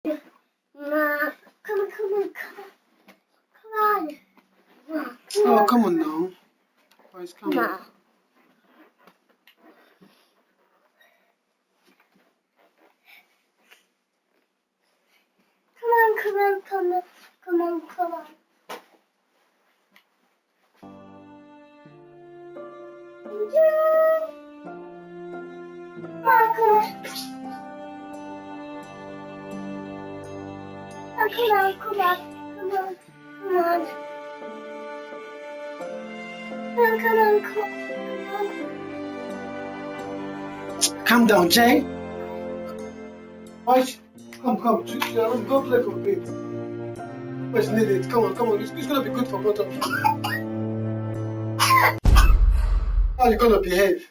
Ma, come on. Oh, come on now. Boys, come on. Come on. Come on. Calm down, Jay. Boys, come. Go play for me. Boys need it. Come on. It's gonna be good for both of you. How are you gonna behave?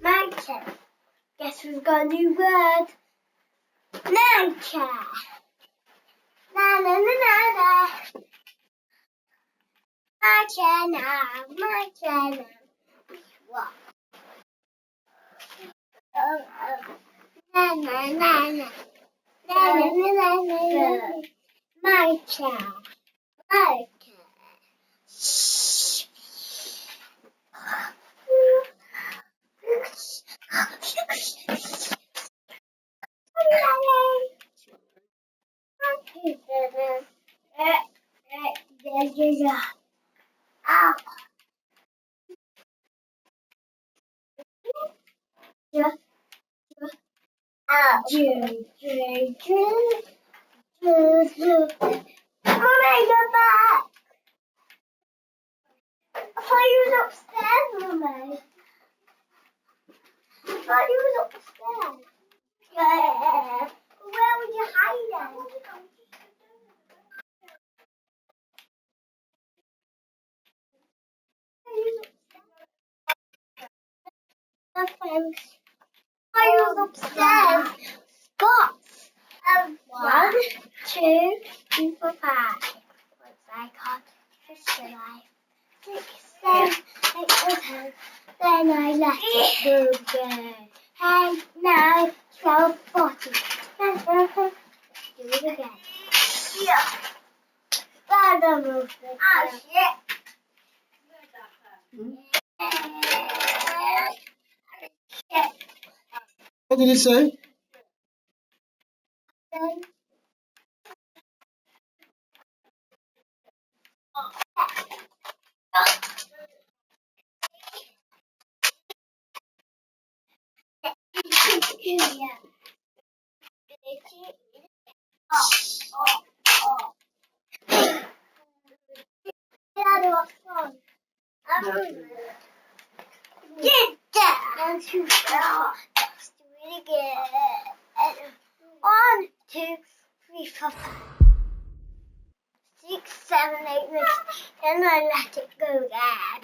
Nature. Guess we've got a new word. Nature. Na. Nature. What? Na. Nature. Mommy, you're back. I thought you was upstairs, Mummy. I thought you was upstairs. Yeah. Where would you hide it? No thanks. I was upstairs. Spots. 1, 2, 3, 4, 5. What's that called? 6, 7, 8, 10. Then I let it go again. 10, 9, 12, 14. Do it again. Yeah. Father movement. Oh shit. What did he say? Get that! And 2, let's do it again. 1, 2, 3, 4, 5, 6, 7, 8, 9, and I let it go again.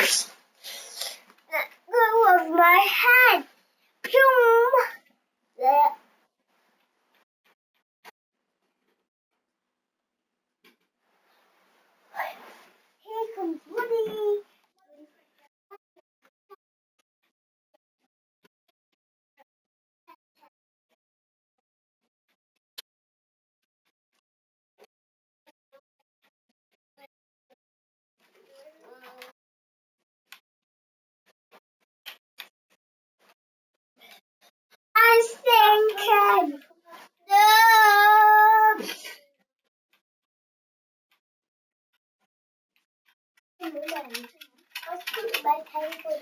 Let go of my head. Boom! There. Here comes Woody. I'm thinking. No. Let's put my table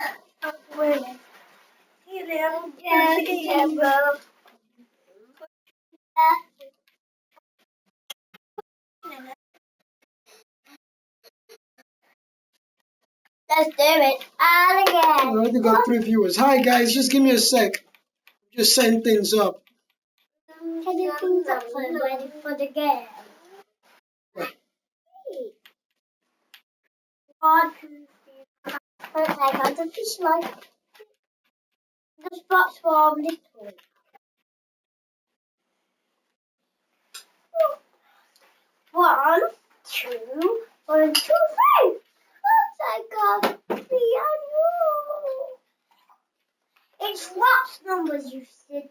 there. Wait. You little dirty bro. Let's do it all again. I already got 3 viewers. Hi guys, just give me a sec. Just setting things up. Can you That's ready for the game. One, 2, 3. First I got the fish line. The spots were little. 1, 2, 1, 2, 3. First I got the piano. It's what numbers you said.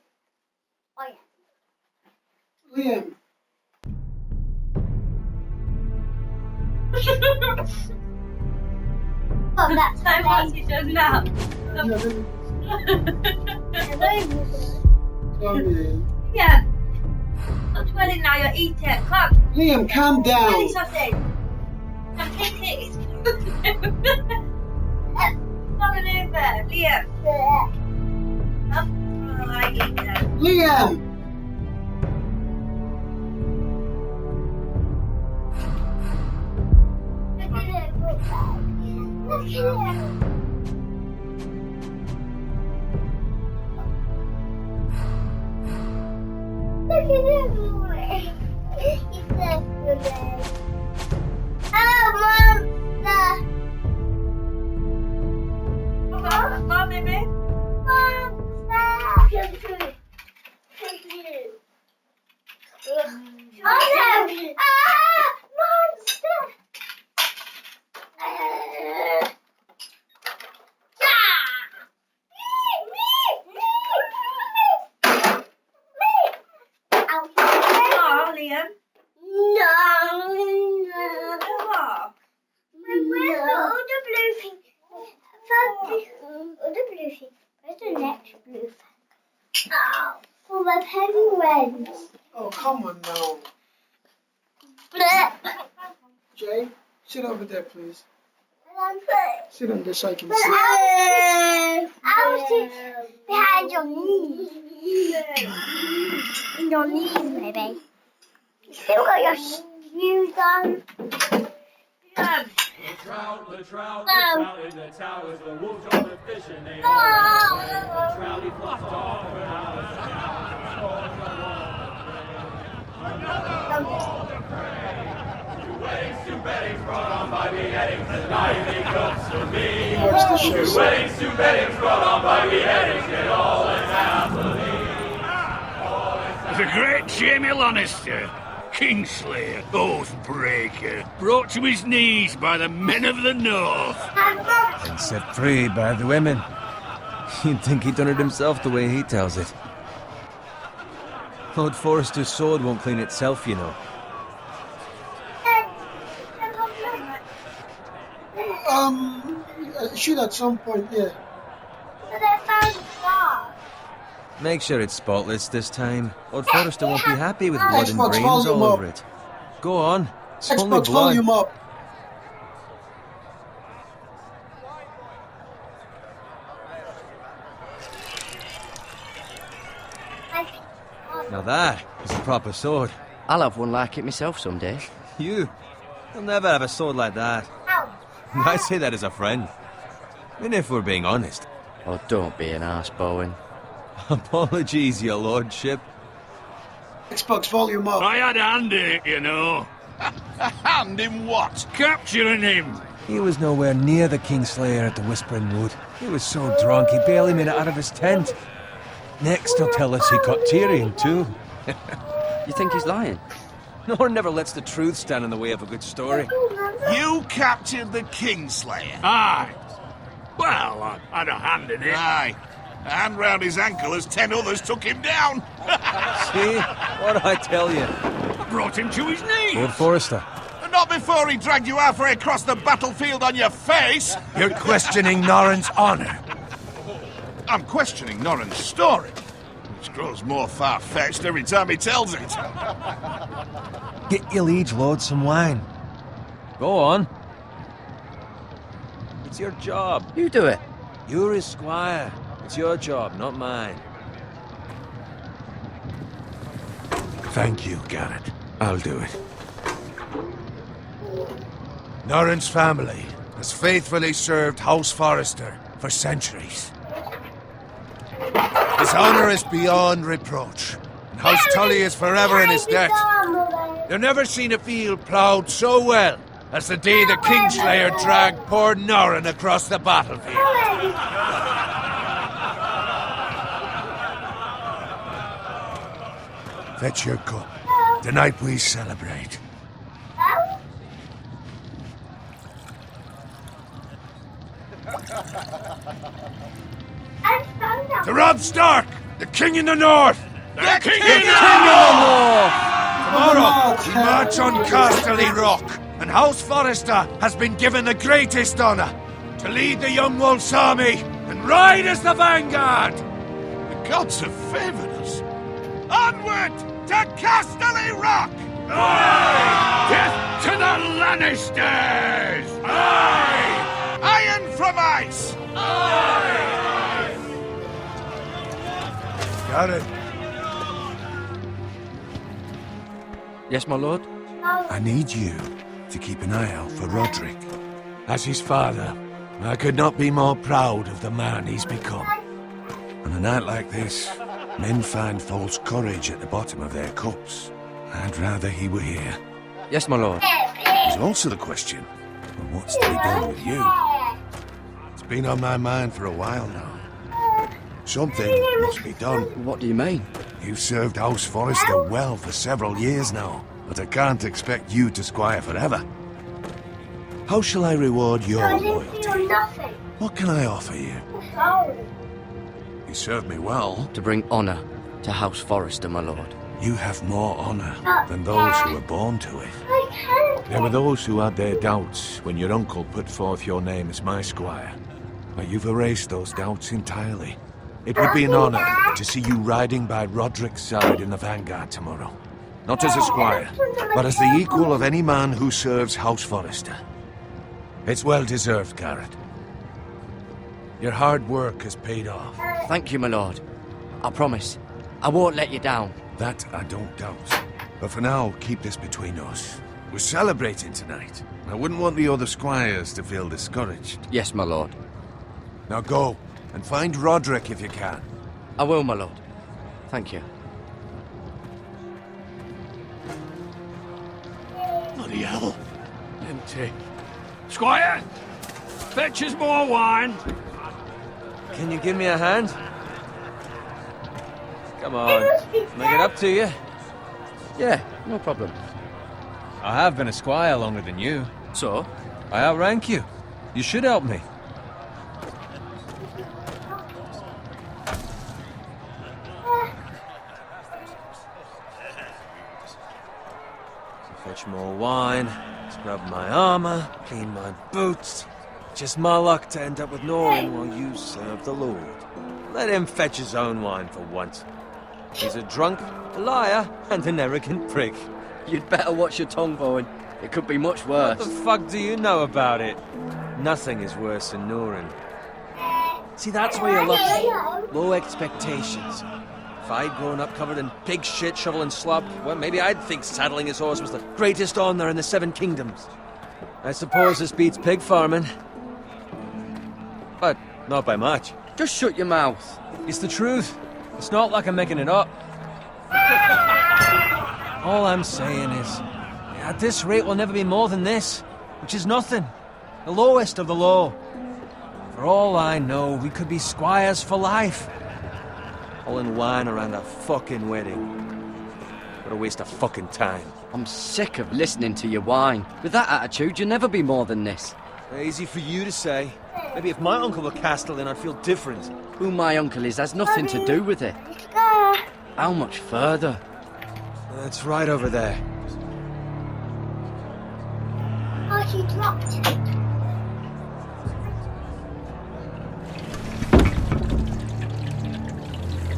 Oh yeah. Liam. Oh, that's Time once he shows now. Yeah, then- Hello. Yeah. Stop twirling now, you're eating. Come. Liam, calm down. Really sausage. Come take it. Come on over. Liam. Come. Oh, I eat them. Liam! Look at it. Look at it. Look at it. It's everywhere. Oh, monster. Come on, baby. Monster. Oh no! Ah! Monster! Oh, Liam. No. What? Where's the other blue thing? Other blue thing. Where's the next blue thing? Oh, for the penguins. Oh, come on now. Jay, sit over there, please. Sit on this so I can see. I'll sit behind your knees. Your knees, baby. You still got your shoes on. Liam. The trout, the trout in the towers, the wolves on the fish and they all Oh. the trout he fluffed off and out of weddings, 2 beddings brought on by beheadings, the night he comes to me. Watch the show. 2 weddings, 2 beddings brought on by beheadings, get all in happily. The great Jamie Lannister, Kingslayer, Oathbreaker, brought to his knees by the men of the North. And set free by the women. You'd think he'd done it himself the way he tells it. Lord Forrester's sword won't clean itself, you know. It should at some point, yeah. But I found the dog. Make sure it's spotless this time. Lord Forrester won't be happy with blood and Xbox brains volume all up. over it. Go on. It's only Xbox blood. volume up. Now that is a proper sword. I'll have one like it myself someday. You'll never have a sword like that. I say that as a friend. And if we're being honest. Oh, don't be an arse, Bowen. Apologies, your lordship. Xbox volume up. I had a hand in it, you know. A hand in what? Capturing him. He was nowhere near the Kingslayer at the Whispering Wood. He was so drunk he barely made it out of his tent. Next he'll tell us he caught Tyrion too. You think he's lying? No one never lets the truth stand in the way of a good story. You captured the Kingslayer. Aye. Well, I had a hand in it. Aye. A hand round his ankle as 10 others took him down. See? What'd I tell you? I brought him to his knees. Lord Forrester. Not before he dragged you halfway across the battlefield on your face. You're questioning Norrin's honor. I'm questioning Norrin's story, which grows more far-fetched every time he tells it. Get your liege lord some wine. Go on. It's your job. You do it. You're his squire. It's your job, not mine. Thank you, Garrett. I'll do it. Norrin's family has faithfully served House Forrester for centuries. His honor is beyond reproach, and House Tully is forever in his debt. Mother. They've never seen a field ploughed so well as the day the Kingslayer dragged poor Norrin across the battlefield. Fetch your cup. Tonight we celebrate. To Robb Stark, the King in the North! The King Tomorrow, we march on Casterly Rock, and House Forrester has been given the greatest honour to lead the Young Wolf's army and ride as the vanguard! The gods have favoured us. Onward to Casterly Rock! Aye! Death to the Lannisters! Aye! Iron from ice! Got it. Yes, my lord? I need you to keep an eye out for Roderick. As his father, I could not be more proud of the man he's become. On a night like this, men find false courage at the bottom of their cups. I'd rather he were here. Yes, my lord. There's also the question of what's to be done with you. It's been on my mind for a while now. Something must be done. What do you mean? You've served House Forrester well for several years now, but I can't expect you to squire forever. How shall I reward your I didn't loyalty? feel nothing. What can I offer you? Sorry. You served me well. To bring honour to House Forrester, my lord. You have more honour than those who were born to it. I can't. There were those who had their doubts when your uncle put forth your name as my squire. But you've erased those doubts entirely. It would be an honour to see you riding by Roderick's side in the vanguard tomorrow. Not as a squire, but as the equal of any man who serves House Forrester. It's well deserved, Garrett. Your hard work has paid off. Thank you, my lord. I promise. I won't let you down. That I don't doubt. But for now, keep this between us. We're celebrating tonight. I wouldn't want the other squires to feel discouraged. Yes, my lord. Now go, and find Roderick if you can. I will, my lord. Thank you. Bloody hell. Empty. Squire! Fetch us more wine! Can you give me a hand? Come on, make it up to you. Yeah, no problem. I have been a squire longer than you. So? I outrank you. You should help me. Fetch more wine, scrub my armor, clean my boots. Just my luck to end up with Norrin while you serve the Lord. Let him fetch his own wine for once. He's a drunk, a liar, and an arrogant prick. You'd better watch your tongue, Bowen. It could be much worse. What the fuck do you know about it? Nothing is worse than Norrin. See, that's where you're lucky. Low expectations. If I'd grown up covered in pig shit, shoveling slop, well, maybe I'd think saddling his horse was the greatest honour in the Seven Kingdoms. I suppose this beats pig farming. But not by much. Just shut your mouth. It's the truth. It's not like I'm making it up. All I'm saying is, at this rate we'll never be more than this, which is nothing. The lowest of the low. For all I know, we could be squires for life. All in wine around a fucking wedding. What a waste of fucking time. I'm sick of listening to your whine. With that attitude, you'll never be more than this. Easy for you to say. Maybe if my uncle were Castellan, I'd feel different. Who my uncle is has nothing to do with it. How much further? It's right over there. Oh, she dropped it.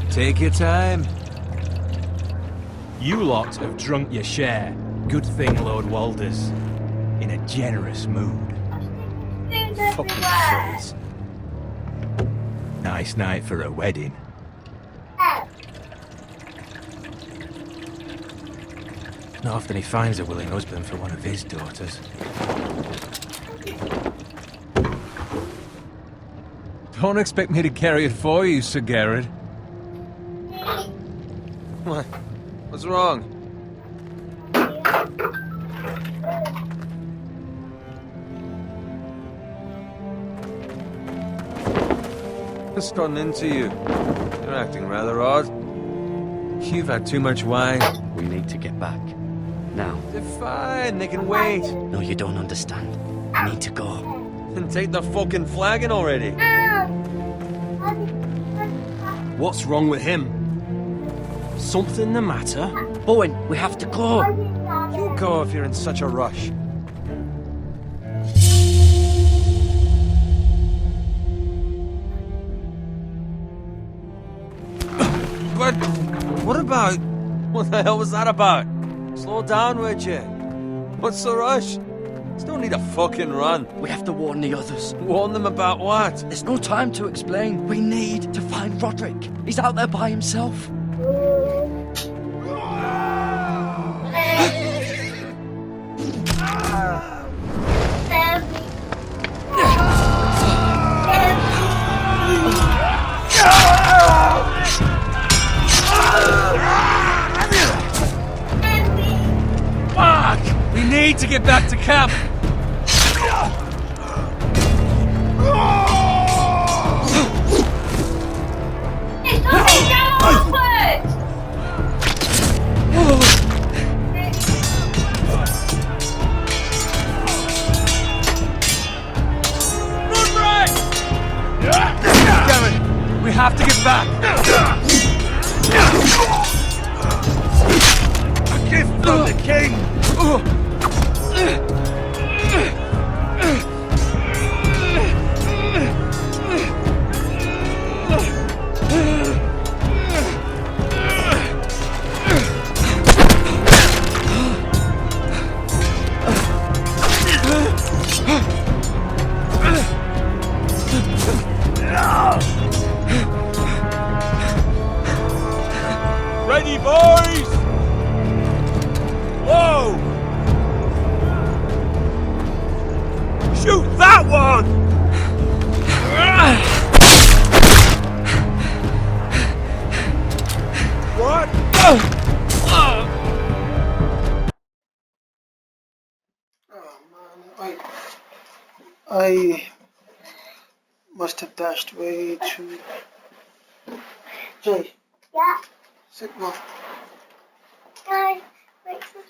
Take your time. You lot have drunk your share. Good thing Lord Walder's in a generous mood. Fucking fools. Nice night for a wedding. Not often he finds a willing husband for one of his daughters. Don't expect me to carry it for you, Sir Garrett. What? What's wrong? What's gotten into you? You're acting rather odd. You've had too much wine. We need to get back. Now. They're fine, they can wait. No, you don't understand. I need to go. Then take the fucking flagon already. What's wrong with him? Something the matter? Bowen, we have to go. You go if you're in such a rush. But what about? What the hell was that about? Slow down, would you? What's the rush? There's no need to fucking run. We have to warn the others. Warn them about what? There's no time to explain. We need to find Roderick. He's out there by himself. Fuck! We need to get back to camp. We have to get back. A gift from the king. Ready, boys! Whoa! Shoot that one! What? Oh man, I must have dashed way too. Jay, Yeah. sit well. Guys, wait for that.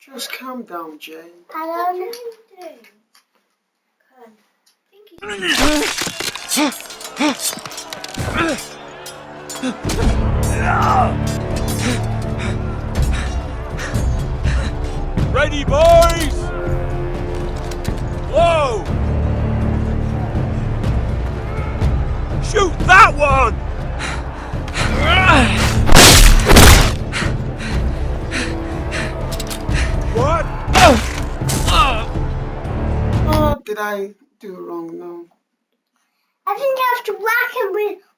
Just calm down, Jay. I don't know. Ready, boys! Whoa! Shoot that one! What? What did I do wrong? No. I think I have to whack him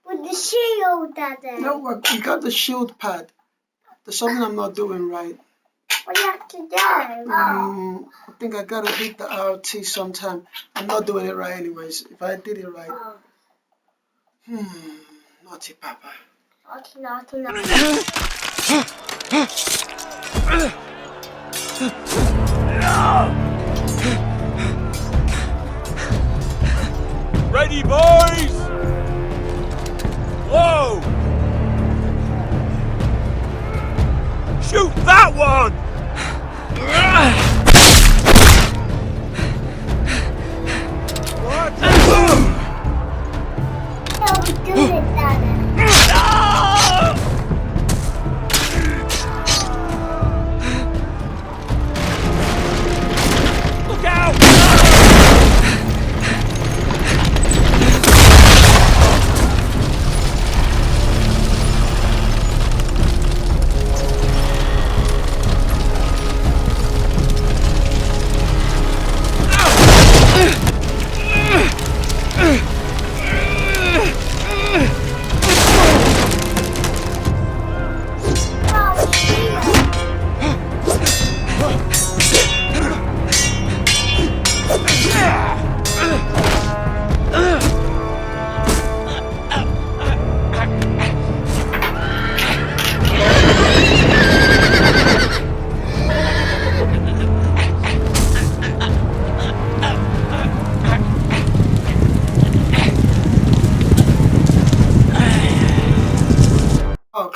with the shield, Daddy. No, you got the shield pad. There's something I'm not doing right. What do you have to do? I think I gotta hit the RT sometime. I'm not doing it right anyways. If I did it right. Naughty Papa. Naughty, naughty, naughty. Ready, boys! Whoa! Shoot that one! What? How we do it, Daddy? Look out!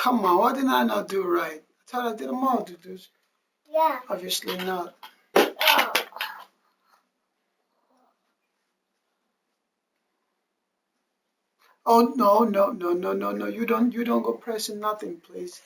come on, what did I not do right? I thought I did them all, dudes. Yeah. Obviously not. Oh. Oh no. You don't go pressing nothing, please.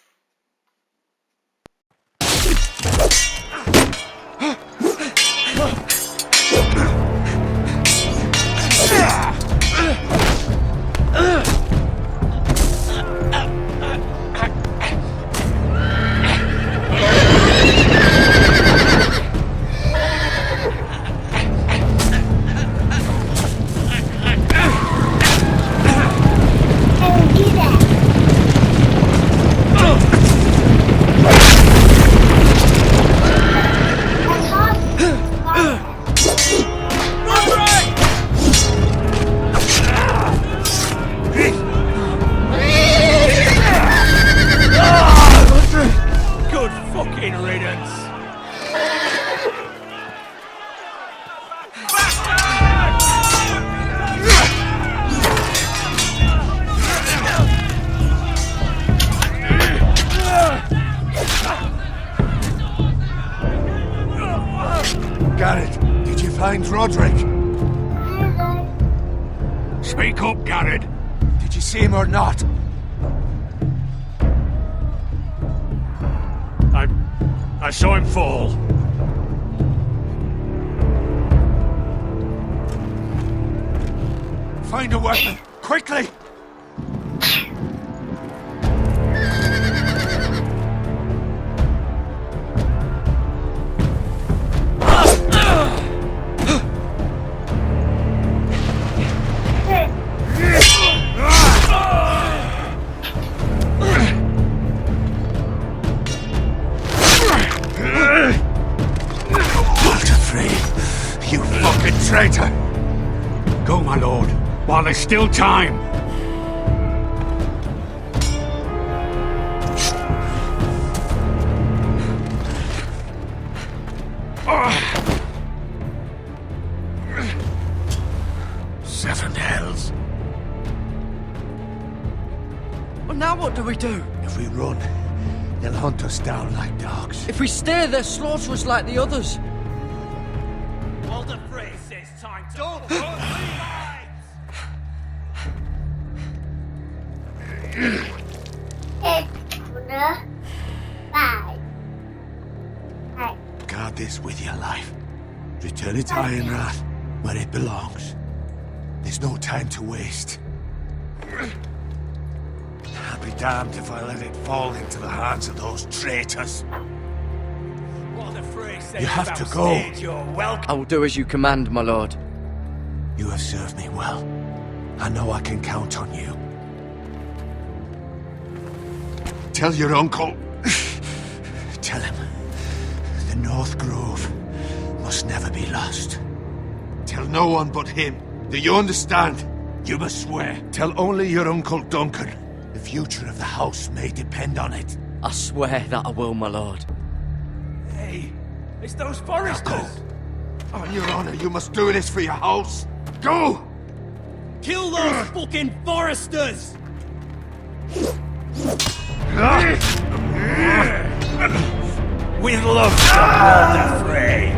Good fucking riddance. Garrett, did you find Roderick? Speak up, Garrett. Did you see him or not? I saw him fall. Find a weapon, quickly! You fucking traitor! Go, my lord, while there's still time. Seven hells. Well, now what do we do? If we run, they'll hunt us down like dogs. If we stay, they'll slaughter us like the others. Walder Frey says time to don't run, Guard this with your life. Return it to Ironrath, where it belongs. There's no time to waste. I'll be damned if I let it fall into the hands of those traitors. Walder Frey says You have to about go. stage, you're welcome. I will do as you command, my lord. You have served me well. I know I can count on you. Tell your uncle. Tell him. The North Grove must never be lost. Tell no one but him. Do you understand? You must swear. Tell only your Uncle Duncan. The future of the house may depend on it. I swear that I will, my lord. Hey, it's those foresters. On your honor, you must do this for your house. Go! Kill those fucking foresters! With love, Walder Frey.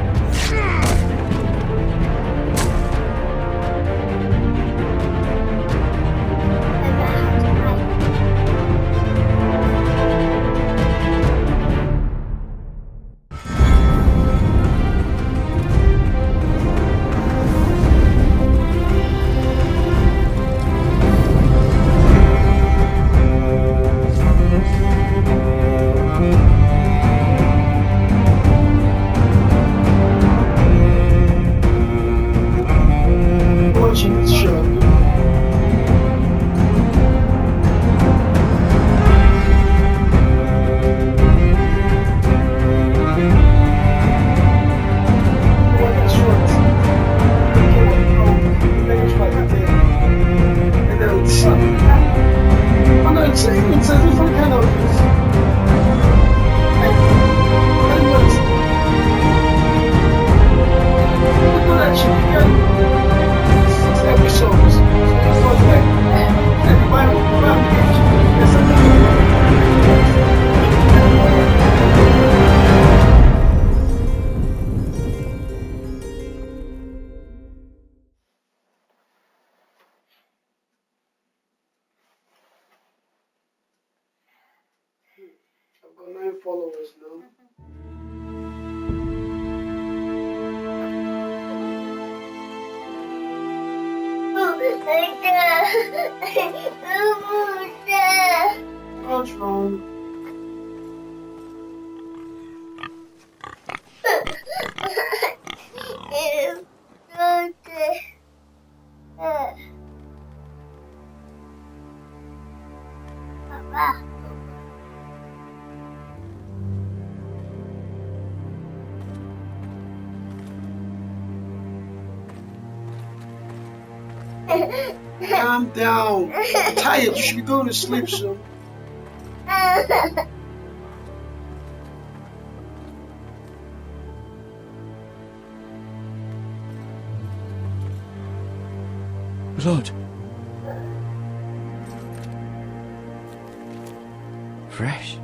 got 9 followers now. What's wrong? Papa. Calm down. I'm tired. You should be going to sleep soon. Blood. Fresh.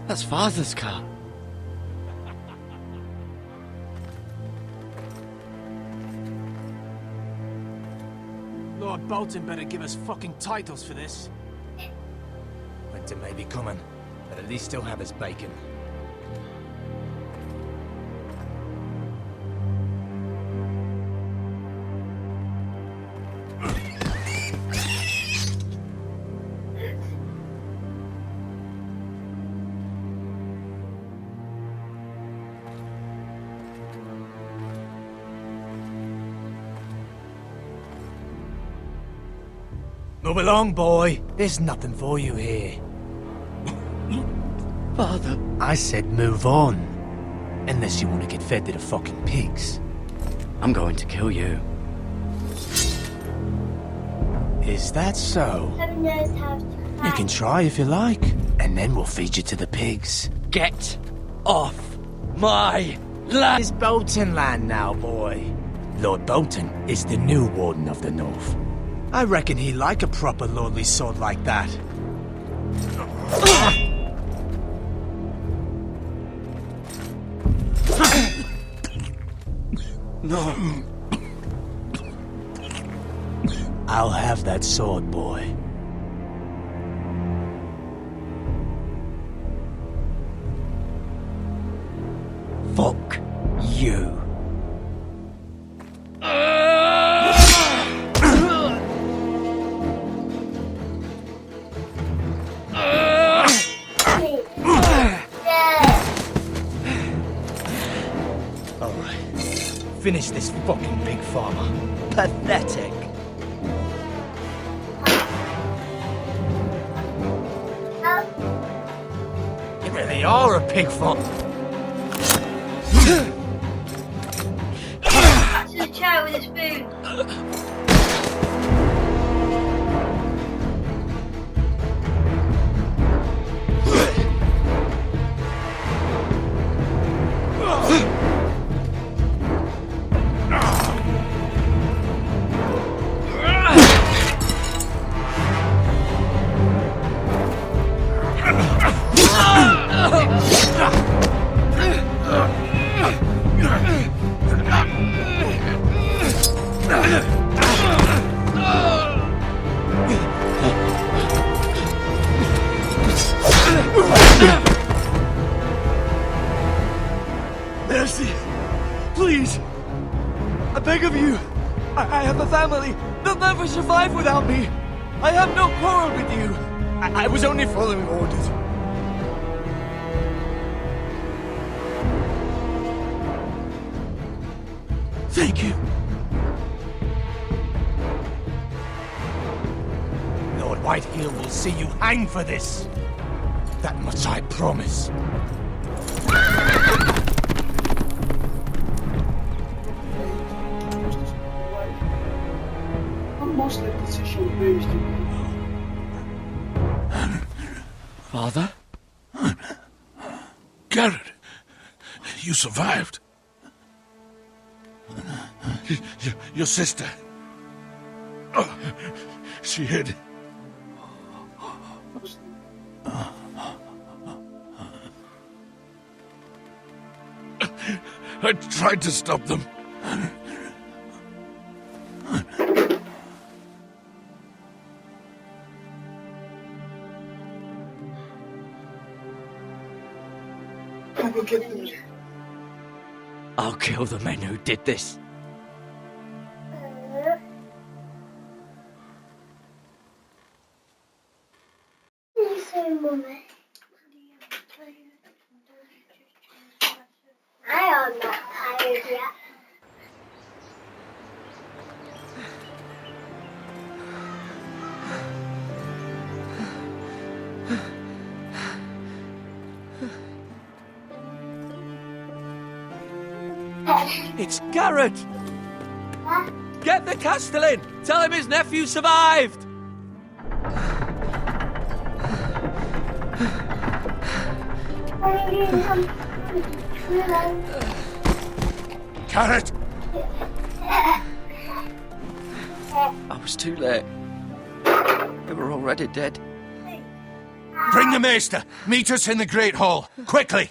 That's Father's car. Lord Bolton better give us fucking titles for this. Winter may be coming, but at least he'll have his bacon. Move along, boy. There's nothing for you here. Father. I said move on. Unless you want to get fed to the fucking pigs. I'm going to kill you. Is that so? Who knows how to You can try if you like. And then we'll feed you to the pigs. Get off my land! It's Bolton land now, boy. Lord Bolton is the new Warden of the North. I reckon he'd like a proper lordly sword like that. No. I'll have that sword, boy. Fuck you. Finish this fucking pig farmer. Pathetic. You really are a pig farmer. To the chair with a spoon. Mercy! Please! I beg of you! I have a family! They'll never survive without me! I have no quarrel with you! I was only following orders. Thank you. Whitehill will see you hang for this. That much I promise. I'm most like this issue based Father? Garrett, you survived. Your sister. Oh, she hid. I tried to stop them. I will get them. I'll kill the men who did this. I am not tired yet. It's Garrett! Huh? Get the Castellan! Tell him his nephew survived! Garrett! I was too late. They were already dead. Bring the maester! Meet us in the Great Hall! Quickly!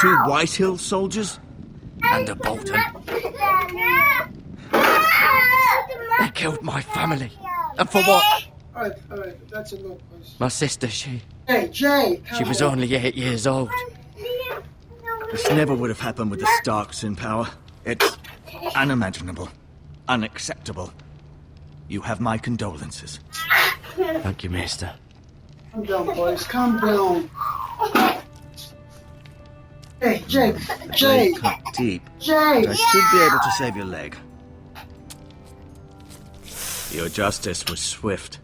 Two Whitehill soldiers? And a Bolton. They killed my family. And for what? Alright, that's enough, boys. My sister, she Hey, Jay! was only 8 years old. This never would have happened with the Starks in power. It's unimaginable. Unacceptable. You have my condolences. Thank you, Maester. Calm down, boys, calm down. Hey, Jay! Blade cut deep. Jay! I should be able to save your leg. Your justice was swift.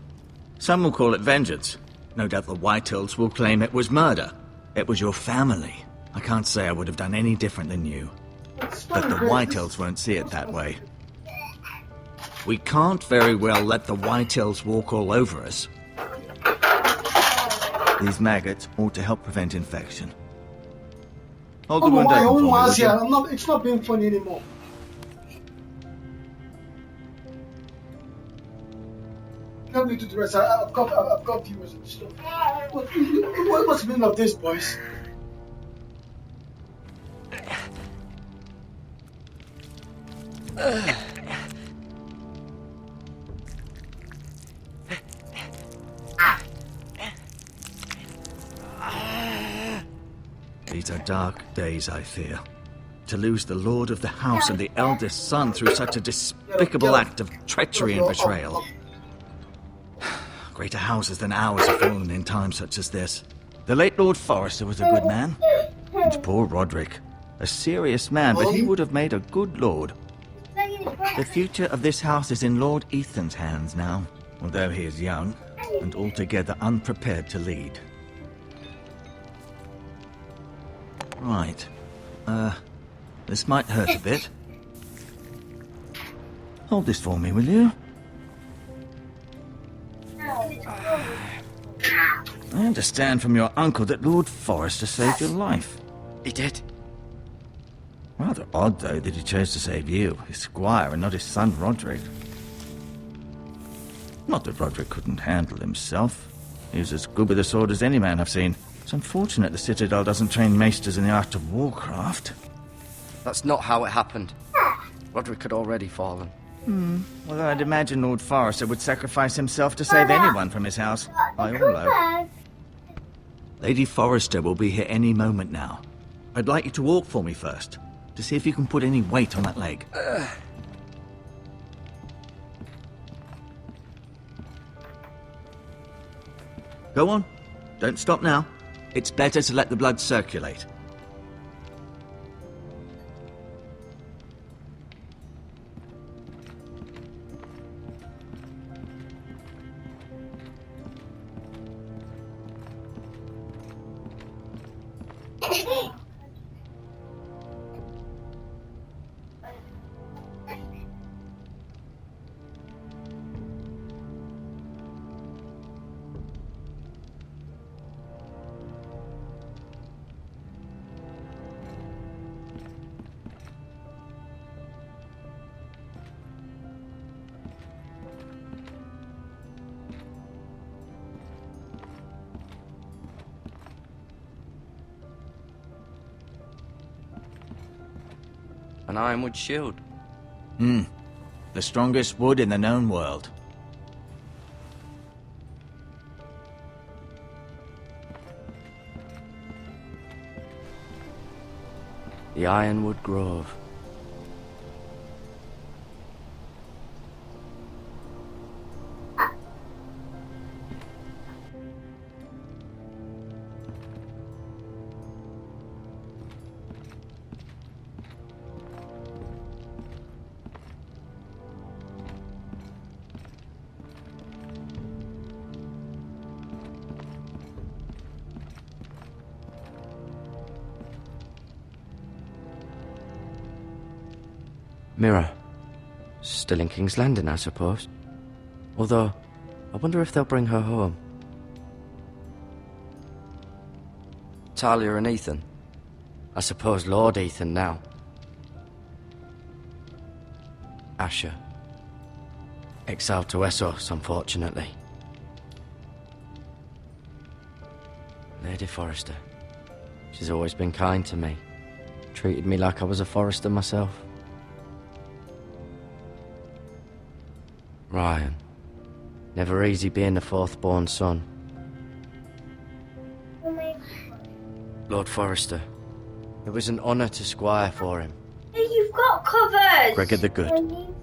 Some will call it vengeance. No doubt the Whitehills will claim it was murder. It was your family. I can't say I would have done any different than you. But the Whitehills won't see it that way. We can't very well let the Whitehills walk all over us. These maggots ought to help prevent infection. Hold the wound open for me, would you? It's not being funny anymore. Help me do the rest. I've got viewers and stuff. What's the meaning of this, boys? These are dark days, I fear. To lose the lord of the house and the eldest son through such a despicable act of treachery and betrayal. Greater houses than ours have fallen in times such as this. The late Lord Forrester was a good man. And poor Roderick. A serious man, but he would have made a good lord. The future of this house is in Lord Ethan's hands now, although he is young and altogether unprepared to lead. Right. This might hurt a bit. Hold this for me, will you? I understand from your uncle that Lord Forrester saved your life. He did. Rather odd, though, that he chose to save you, his squire, and not his son Roderick. Not that Roderick couldn't handle himself. He was as good with a sword as any man I've seen. It's unfortunate the Citadel doesn't train maesters in the art of warcraft. That's not how it happened. Roderick had already fallen. Well, I'd imagine Lord Forrester would sacrifice himself to save anyone from his house. By all low. Lady Forrester will be here any moment now. I'd like you to walk for me first, to see if you can put any weight on that leg. Go on. Don't stop now. It's better to let the blood circulate. An ironwood shield. The strongest wood in the known world. The Ironwood Grove. Mirror. Still in King's Landing, I suppose. Although, I wonder if they'll bring her home. Talia and Ethan. I suppose Lord Ethan now. Asher. Exiled to Essos, unfortunately. Lady Forrester. She's always been kind to me. Treated me like I was a Forrester myself. Ryan. Never easy being the fourth-born son. Lord Forrester. It was an honour to squire for him. You've got covers! Gregor the Good.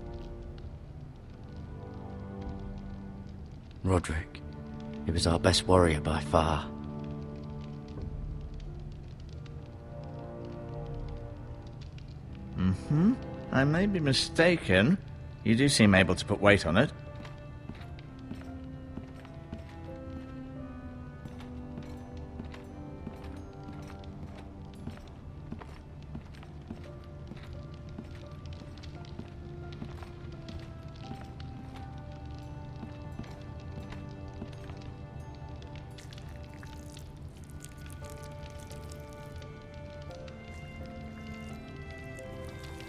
Roderick. He was our best warrior by far. I may be mistaken. You do seem able to put weight on it.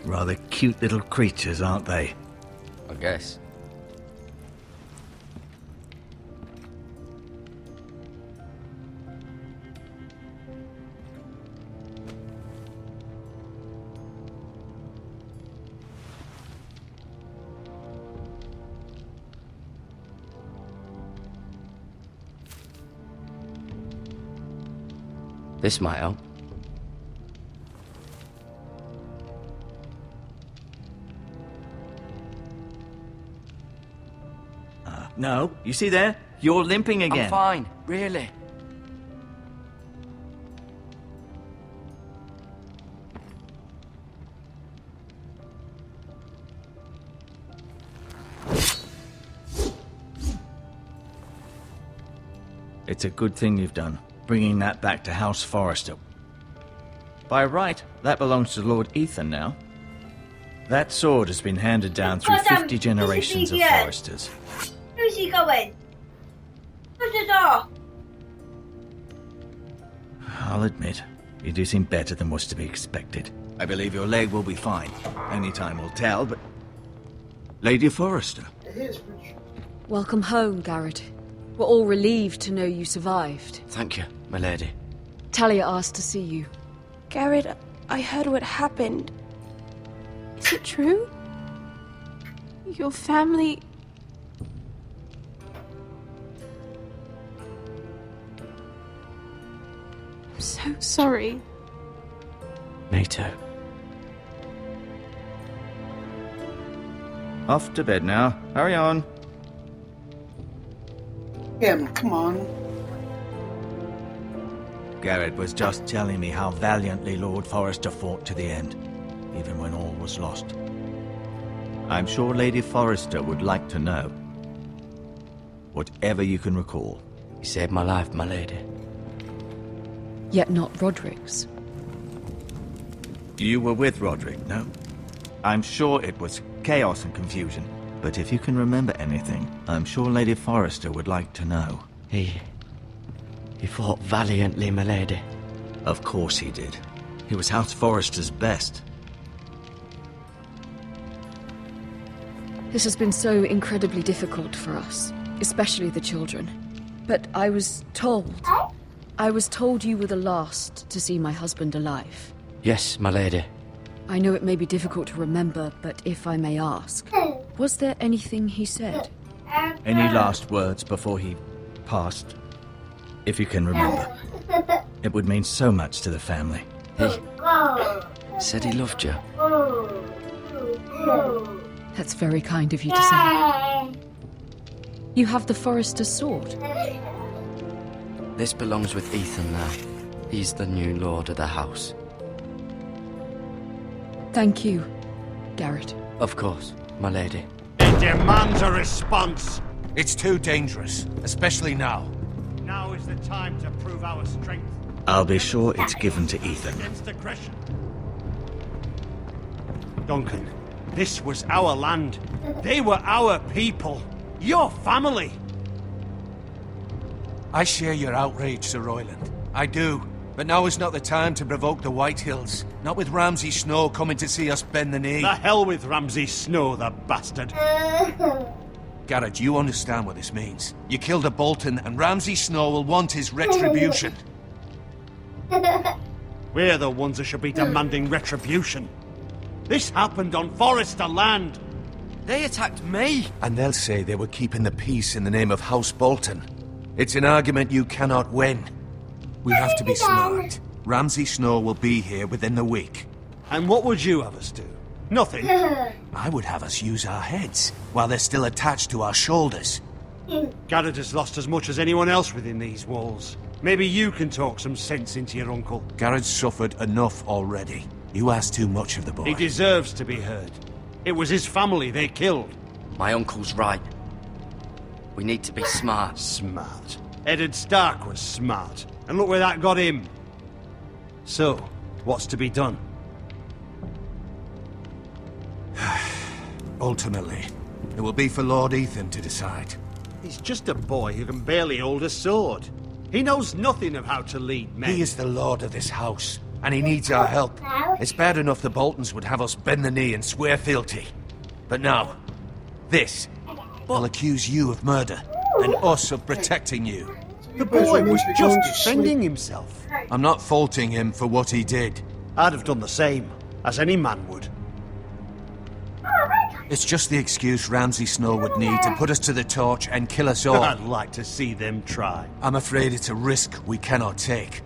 Rather cute little creatures, aren't they? I guess. This might help. No, you see there? You're limping again. I'm fine, really. It's a good thing you've done, bringing that back to House Forrester. By right, that belongs to Lord Ethan now. That sword has been handed down through 50 generations of Forresters. Who's he going? Who's the door? I'll admit, you do seem better than was to be expected. I believe your leg will be fine. Only time will tell, but... Lady Forrester. Welcome home, Garrett. We're all relieved to know you survived. Thank you, my lady. Talia asked to see you. Garrett, I heard what happened. Is it true? Your family... I'm so sorry. Me too. Off to bed now. Hurry on. Yeah, come on. Garrett was just telling me how valiantly Lord Forrester fought to the end, even when all was lost. I'm sure Lady Forrester would like to know. Whatever you can recall. You saved my life, my lady. Yet not Roderick's. You were with Roderick, no? I'm sure it was chaos and confusion. But if you can remember anything, I'm sure Lady Forrester would like to know. He fought valiantly, my lady. Of course he did. He was House Forrester's best. This has been so incredibly difficult for us, especially the children. But I was told you were the last to see my husband alive. Yes, my lady. I know it may be difficult to remember, but if I may ask, was there anything he said? Any last words before he passed? If you can remember. It would mean so much to the family. He said he loved you. That's very kind of you to say. You have the Forrester's sword. This belongs with Ethan now. He's the new lord of the house. Thank you, Garrett. Of course, my lady. It demands a response. It's too dangerous, especially now. Now is the time to prove our strength. I'll be sure it's given to Ethan. Against aggression. Duncan, this was our land. They were our people. Your family. I share your outrage, Sir Royland. I do. But now is not the time to provoke the Whitehills. Not with Ramsay Snow coming to see us bend the knee. The hell with Ramsay Snow, the bastard. Garrett, you understand what this means. You killed a Bolton, and Ramsay Snow will want his retribution. We're the ones that should be demanding retribution. This happened on Forrester land. They attacked me. And they'll say they were keeping the peace in the name of House Bolton. It's an argument you cannot win. We have to be smart. Ramsay Snow will be here within the week. And what would you have us do? Nothing. I would have us use our heads, while they're still attached to our shoulders. Garrett has lost as much as anyone else within these walls. Maybe you can talk some sense into your uncle. Garrett's suffered enough already. You ask too much of the boy. He deserves to be heard. It was his family they killed. My uncle's right. We need to be smart. Smart. Eddard Stark was smart. And look where that got him. So, what's to be done? Ultimately, it will be for Lord Ethan to decide. He's just a boy who can barely hold a sword. He knows nothing of how to lead men. He is the lord of this house, and he needs our help. It's bad enough the Boltons would have us bend the knee and swear fealty. But now, this will accuse you of murder, and us of protecting you. The boy was just defending himself. I'm not faulting him for what he did. I'd have done the same, as any man would. It's just the excuse Ramsay Snow would need to put us to the torch and kill us all. I'd like to see them try. I'm afraid it's a risk we cannot take,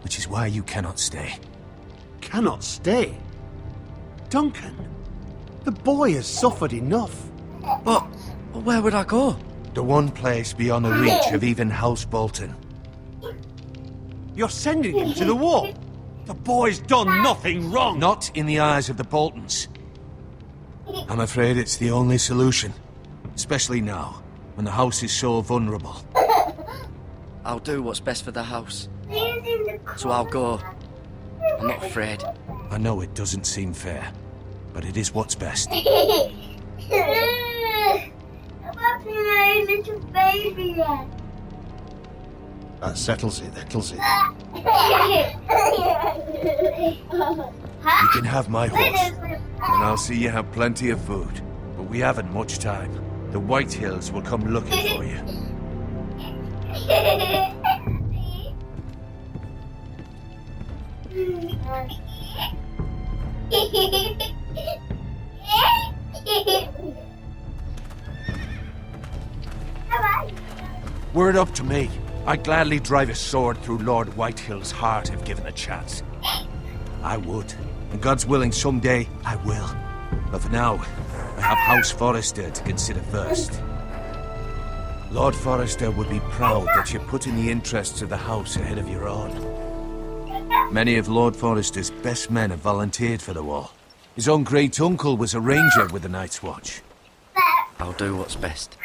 which is why you cannot stay. Cannot stay? Duncan, the boy has suffered enough. But where would I go? The one place beyond the reach of even House Bolton. You're sending him to the war. The boy's done nothing wrong. Not in the eyes of the Boltons. I'm afraid it's the only solution. Especially now, when the house is so vulnerable. I'll do what's best for the house. So I'll go. I'm not afraid. I know it doesn't seem fair, but it is what's best. My little baby yet. That settles it, You can have my horse, and I'll see you have plenty of food. But we haven't much time. The Whitehills will come looking for you. Were it up to me, I'd gladly drive a sword through Lord Whitehill's heart if given the chance. I would. And God's willing, someday I will. But for now, I have House Forrester to consider first. Lord Forrester would be proud that you're putting the interests of the house ahead of your own. Many of Lord Forrester's best men have volunteered for the war. His own great-uncle was a ranger with the Night's Watch. I'll do what's best.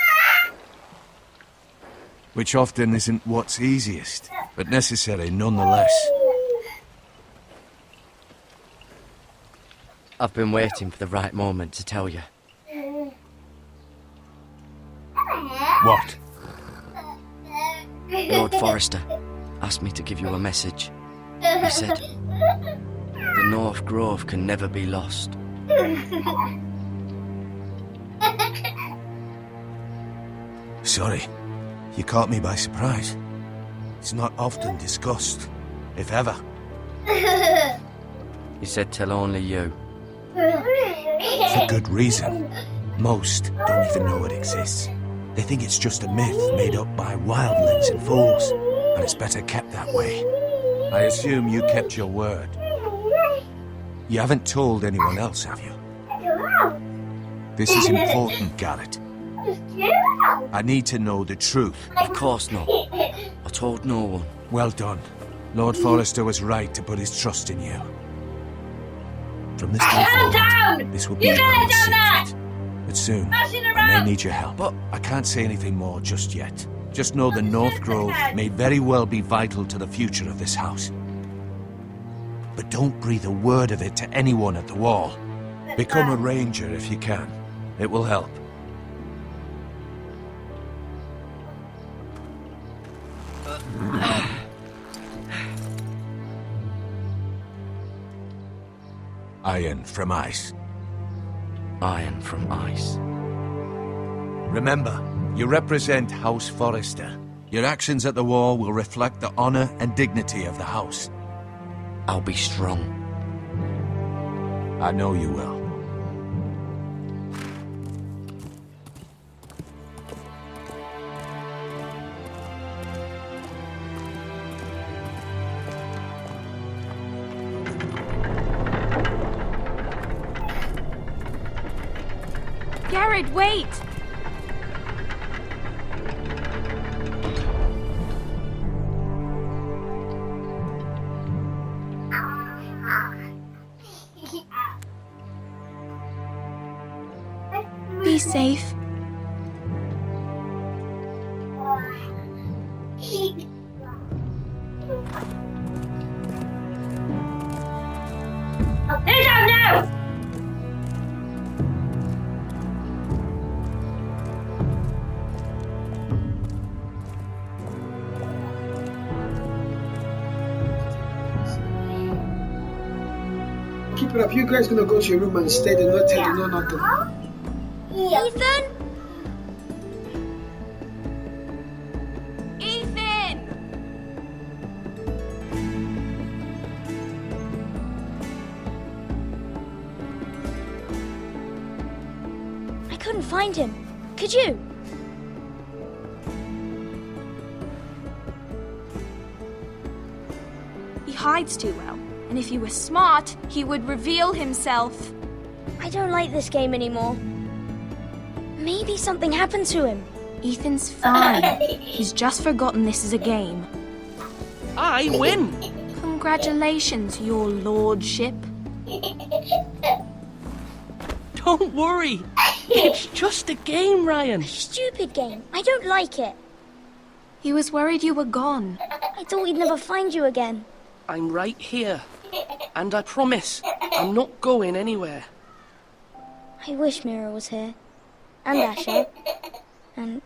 Which often isn't what's easiest, but necessary nonetheless. I've been waiting for the right moment to tell you. What? Lord Forrester asked me to give you a message. He said, the North Grove can never be lost. Sorry, you caught me by surprise. It's not often discussed, if ever. He said tell only you. For good reason. Most don't even know it exists. They think it's just a myth made up by wildlings and fools, and it's better kept that way. I assume you kept your word. You haven't told anyone else, have you? This is important, Garrett. I need to know the truth. Of course not. I told no one. Well done. Lord Forrester was right to put his trust in you. From this day forward, this will be our secret. But soon, I may need your help. But I can't say anything more just yet. Just know the North Grove may very well be vital to the future of this house. But don't breathe a word of it to anyone at the wall. Become a ranger if you can. It will help. Iron from ice. Iron from ice. Remember, you represent House Forrester. Your actions at the war will reflect the honor and dignity of the house. I'll be strong. I know you will. Garrett, wait! Be safe. No! Keep it up. You guys gonna go to your room and stay there, not tell you, no nothing. Ethan? Ethan! I couldn't find him. Could you? He hides too well, and if he were smart, he would reveal himself. I don't like this game anymore. Maybe something happened to him. Ethan's fine. He's just forgotten this is a game. I win! Congratulations, your lordship. Don't worry. It's just a game, Ryan. Stupid game. I don't like it. He was worried you were gone. I thought we'd never find you again. I'm right here. And I promise, I'm not going anywhere. I wish Mira was here. And Asher. And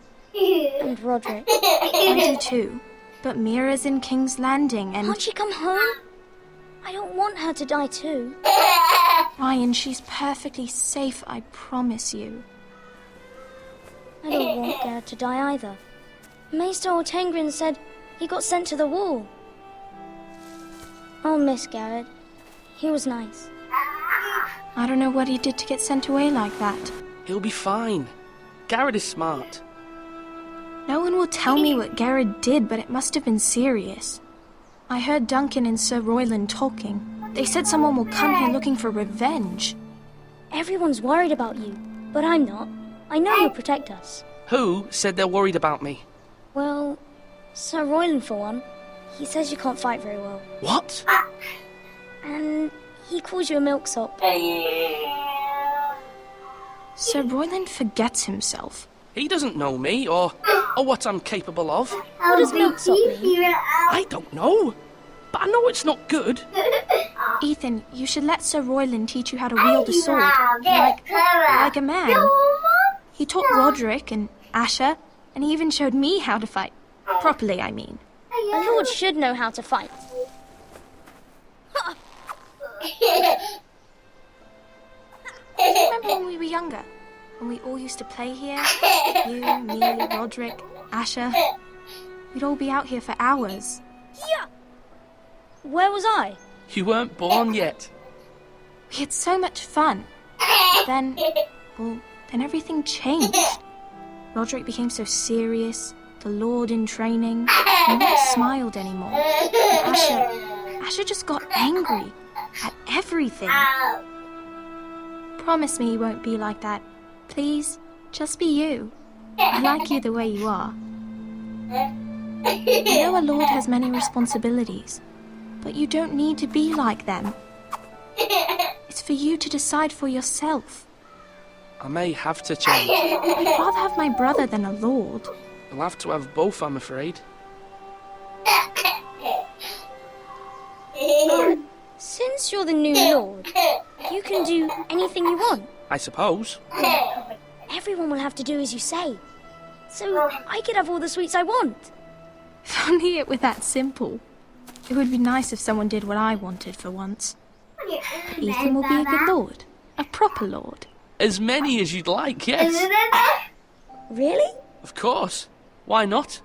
Roderick. I do too. But Mira's in King's Landing and... Can't she come home? I don't want her to die too. Ryan, she's perfectly safe, I promise you. I don't want Garrett to die either. Maester Ortengrin said he got sent to the wall. I'll miss Garrett. He was nice. I don't know what he did to get sent away like that. He'll be fine. Garrett is smart. No one will tell me what Garrett did, but it must have been serious. I heard Duncan and Sir Royland talking. They said someone will come here looking for revenge. Everyone's worried about you, but I'm not. I know you'll protect us. Who said they're worried about me? Well, Sir Royland for one. He says you can't fight very well. What? And he calls you a milksop. Sir Royland forgets himself. He doesn't know me or what I'm capable of. What does milksop mean? I don't know, but I know it's not good. Ethan, you should let Sir Royland teach you how to wield a sword. Like a man. He taught Roderick and Asher, and he even showed me how to fight. Properly, I mean. A lord should know how to fight. Remember when we were younger? When we all used to play here? You, me, Roderick, Asher. We'd all be out here for hours. Yeah. Where was I? You weren't born yet. We had so much fun. Then everything changed. Roderick became so serious, the Lord in training. He never smiled anymore. And Asher just got angry at everything. Promise me you won't be like that. Please, just be you. I like you the way you are. I know a lord has many responsibilities, but you don't need to be like them. It's for you to decide for yourself. I may have to change. I'd rather have my brother than a lord. I'll have to have both, I'm afraid. Since you're the new lord, you can do anything you want. I suppose. Everyone will have to do as you say. So I could have all the sweets I want. If only it were that simple. It would be nice if someone did what I wanted for once. Ethan will be a good lord. A proper lord. As many as you'd like, yes. Really? Of course. Why not?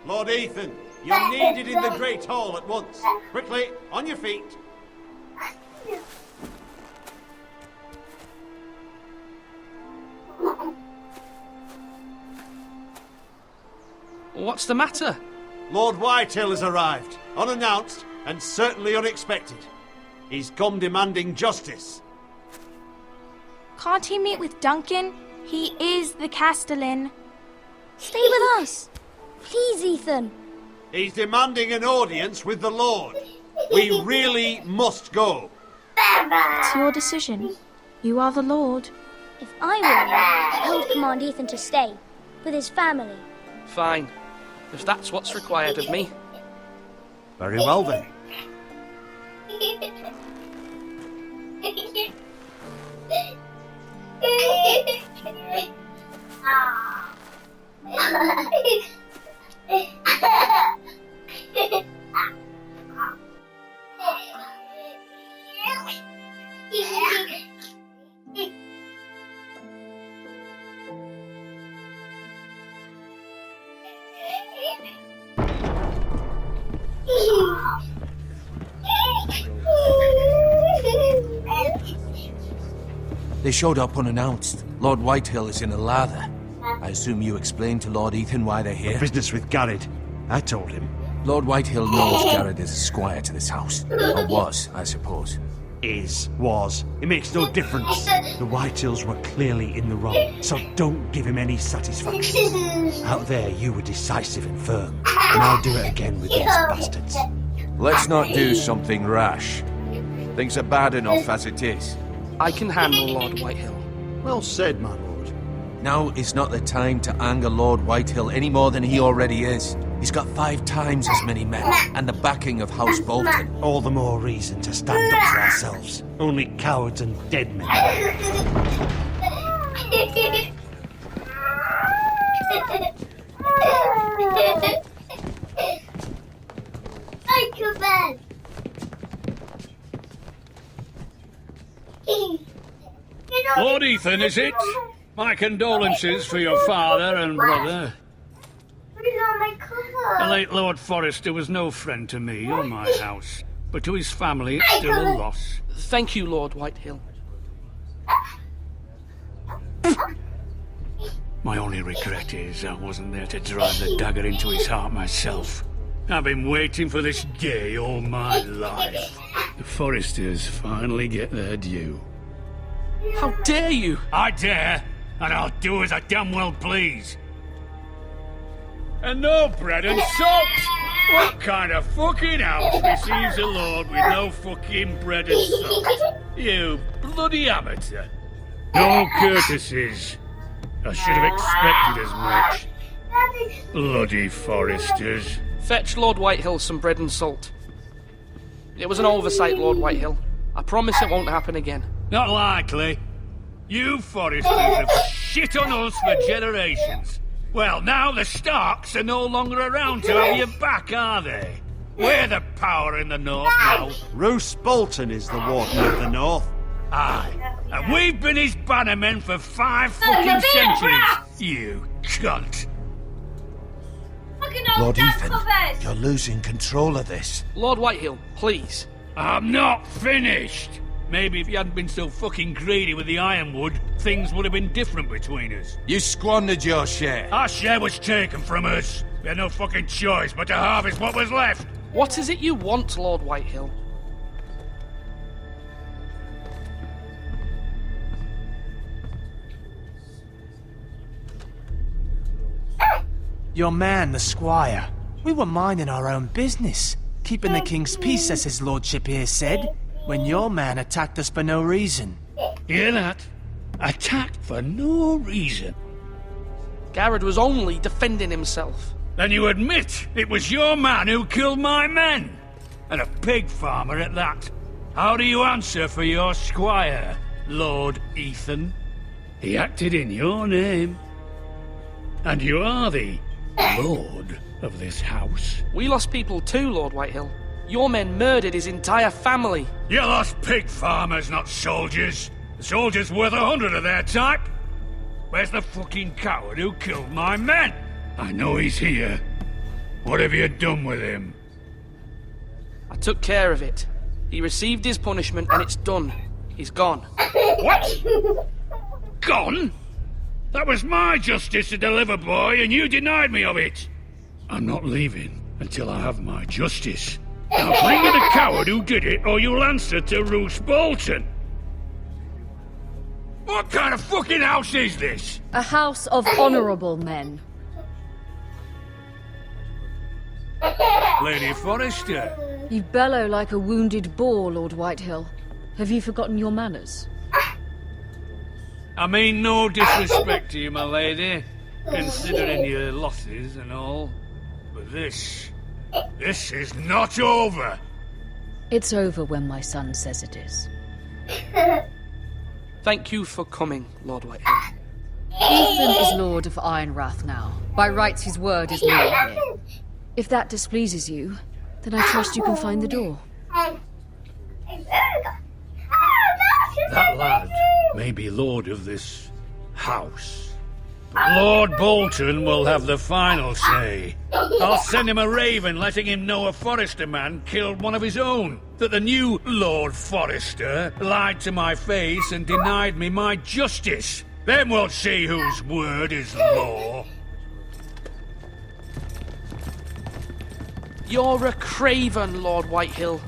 Lord Ethan, you're needed in the Great Hall at once. Quickly, on your feet. What's the matter? Lord Whitehill has arrived, unannounced and certainly unexpected. He's come demanding justice. Can't he meet with Duncan? He is the Castellan. Stay with us. Please, Ethan. He's demanding an audience with the Lord. We really must go. It's your decision. You are the Lord. If I were you, I would command Ethan to stay with his family. Fine. If that's what's required of me. Very well then. They showed up unannounced. Lord Whitehill is in a lather. I assume you explained to Lord Ethan why they're here? Business with Garrett. I told him. Lord Whitehill knows Garrett is a squire to this house. Or was, I suppose. Was. It makes no difference. The Whitehills were clearly in the wrong, so don't give him any satisfaction. Out there, you were decisive and firm, and I'll do it again with these bastards. Let's not do something rash. Things are bad enough as it is. I can handle Lord Whitehill. Well said, my lord. Now is not the time to anger Lord Whitehill any more than he already is. He's got 5 times as many men, and the backing of House Bolton. All the more reason to stand up for ourselves. Only cowards and dead men. Lord Ethan, is it? My condolences for your father and brother. The late Lord Forrester was no friend to me or my house, but to his family it's still a loss. Thank you, Lord Whitehill. My only regret is I wasn't there to drive the dagger into his heart myself. I've been waiting for this day all my life. The Forresters finally get their due. How dare you! I dare, and I'll do as I damn well please. And no bread and salt! What kind of fucking house receives a lord with no fucking bread and salt? You bloody amateur. No courtesies. I should have expected as much. Bloody Forresters. Fetch Lord Whitehill some bread and salt. It was an oversight, Lord Whitehill. I promise it won't happen again. Not likely. You Foresters have shit on us for generations. Well, now the Starks are no longer around to have your back, are they? We're the power in the north now. Roose Bolton is the Warden of the North. Aye. And we've been his bannermen for 5 fucking centuries. You cunt. Lord Ethan, you're losing control of this. Lord Whitehill, please. I'm not finished. Maybe if you hadn't been so fucking greedy with the ironwood, things would have been different between us. You squandered your share. Our share was taken from us. We had no fucking choice but to harvest what was left. What is it you want, Lord Whitehill? Your man, the squire. We were minding our own business, keeping the king's peace, as his lordship here said, when your man attacked us for no reason. Hear that? Attacked for no reason. Garrod was only defending himself. Then you admit it was your man who killed my men? And a pig farmer at that. How do you answer for your squire, Lord Ethan? He acted in your name. And you are the lord of this house. We lost people too, Lord Whitehill. Your men murdered his entire family. You lost pig farmers, not soldiers. The soldiers worth 100 of their type. Where's the fucking coward who killed my men? I know he's here. What have you done with him? I took care of it. He received his punishment and it's done. He's gone. What? Gone? That was my justice to deliver, boy, and you denied me of it. I'm not leaving until I have my justice. Now bring me the coward who did it, or you'll answer to Roose Bolton. What kind of fucking house is this? A house of honourable men. Lady Forrester. You bellow like a wounded boar, Lord Whitehill. Have you forgotten your manners? I mean no disrespect to you, my lady, considering your losses and all. But this is not over. It's over when my son says it is. Thank you for coming, Lord Whitehill. Ethan is Lord of Ironrath now. By rights, his word is law here. If that displeases you, then I trust you can find the door. That lad may be lord of this house, but Lord Bolton will have the final say. I'll send him a raven letting him know a Forrester man killed one of his own, that the new Lord Forrester lied to my face and denied me my justice. Then we'll see whose word is law. You're a craven, Lord Whitehill.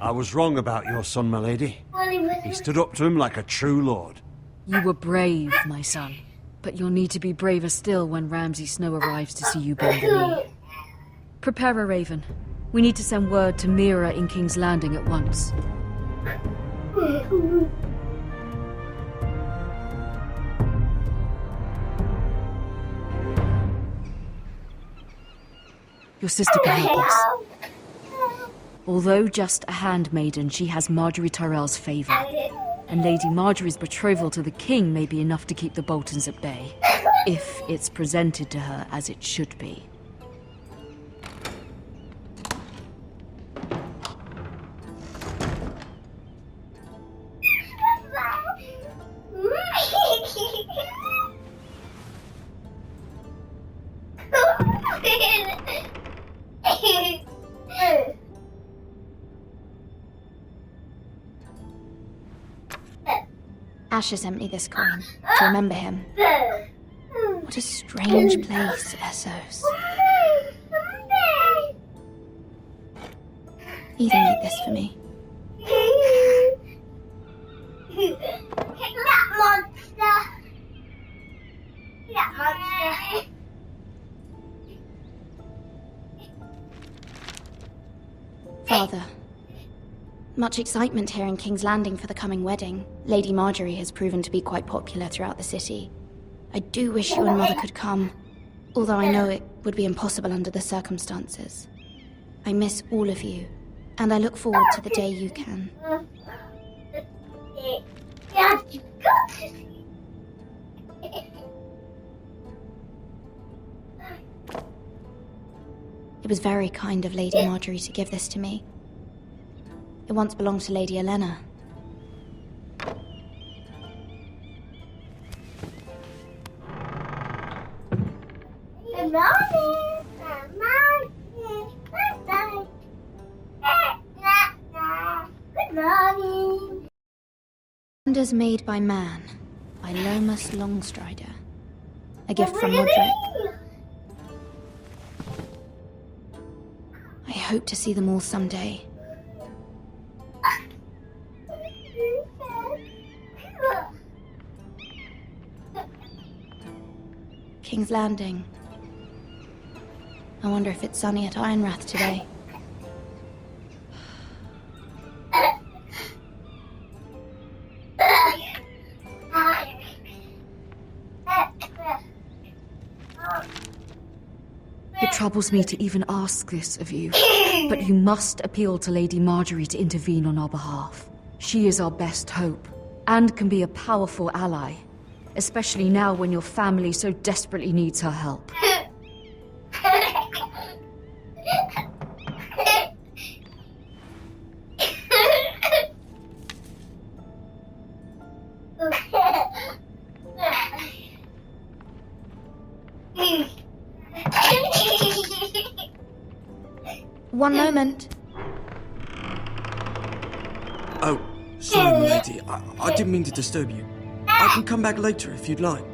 I was wrong about your son, my lady. He stood up to him like a true lord. You were brave, my son. But you'll need to be braver still when Ramsay Snow arrives to see you bend the knee. Prepare a raven. We need to send word to Mira in King's Landing at once. Your sister can help us. Although just a handmaiden, she has Marjorie Tyrell's favour. And Lady Marjorie's betrothal to the king may be enough to keep the Boltons at bay. If it's presented to her as it should be. Asher sent me this coin to remember him. What a strange place, Essos. Ethan made this for me. That monster! That monster! Father, much excitement here in King's Landing for the coming wedding. Lady Marjorie has proven to be quite popular throughout the city. I do wish you and Mother could come, although I know it would be impossible under the circumstances. I miss all of you, and I look forward to the day you can. It was very kind of Lady Marjorie to give this to me. It once belonged to Lady Elena. Good morning. Good morning. Wonders Made by Man, by Lomas Longstrider. A gift from Roderick. I hope to see them all someday. King's Landing. I wonder if it's sunny at Ironrath today. It troubles me to even ask this of you, but you must appeal to Lady Marjorie to intervene on our behalf. She is our best hope, and can be a powerful ally, especially now when your family so desperately needs her help. One moment. Oh, sorry, my lady. I didn't mean to disturb you. I can come back later if you'd like.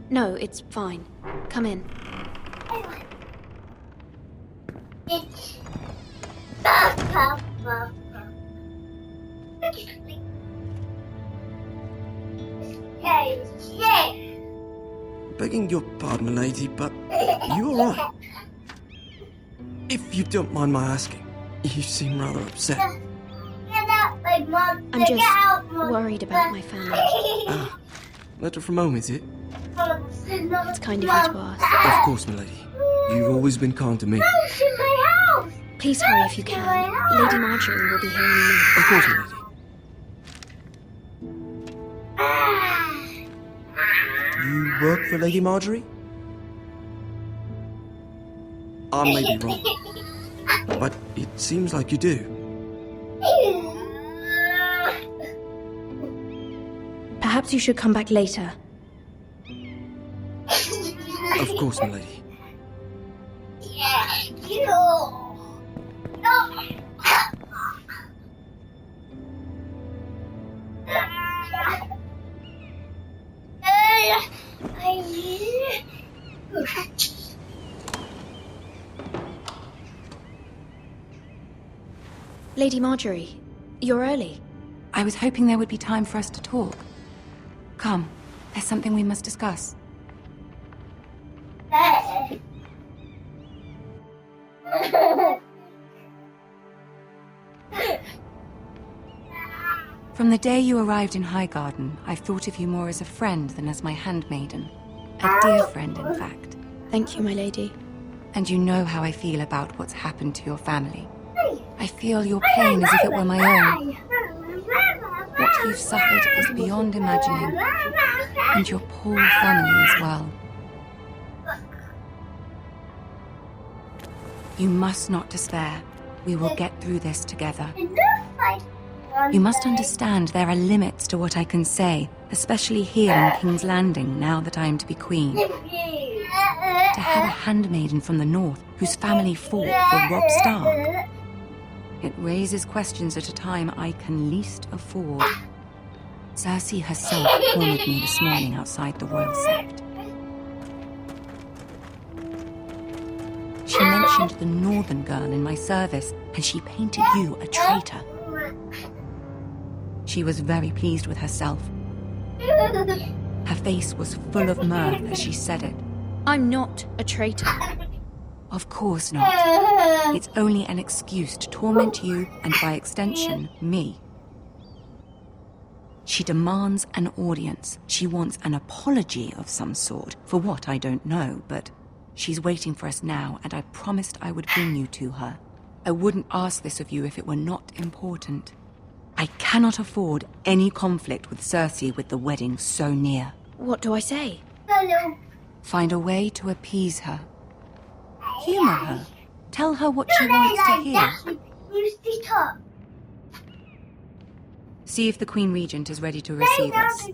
No, it's fine. Come in. Begging your pardon, lady, but you all right? If you don't mind my asking, you seem rather upset. I'm just worried about my family. Ah, letter from home, is it? It's kind of you to ask. Of course, my lady. You've always been kind to me. Please hurry if you can. Lady Marjorie will be here in a minute. Of course, my lady. You work for Lady Marjorie? I may be wrong, but it seems like you do. Perhaps you should come back later. Of course, my lady. Lady Marjorie, you're early. I was hoping there would be time for us to talk. Come, there's something we must discuss. From the day you arrived in Highgarden, I've thought of you more as a friend than as my handmaiden. A dear friend, in fact. Thank you, my lady. And you know how I feel about what's happened to your family. I feel your pain as if it were my own. What you've suffered is beyond imagining, and your poor family as well. You must not despair. We will get through this together. You must understand there are limits to what I can say, especially here in King's Landing, now that I am to be queen. To have a handmaiden from the north whose family fought for Robb Stark. It raises questions at a time I can least afford. Cersei herself cornered me this morning outside the Royal Sept. She mentioned the northern girl in my service, and she painted you a traitor. She was very pleased with herself. Her face was full of mirth as she said it. I'm not a traitor. Of course not. It's only an excuse to torment you and, by extension, me. She demands an audience. She wants an apology of some sort. For what, I don't know, but she's waiting for us now, and I promised I would bring you to her. I wouldn't ask this of you if it were not important. I cannot afford any conflict with Cersei with the wedding so near. What do I say? Hello. Find a way to appease her. Humor her. Tell her what she wants to hear. See if the Queen Regent is ready to receive us.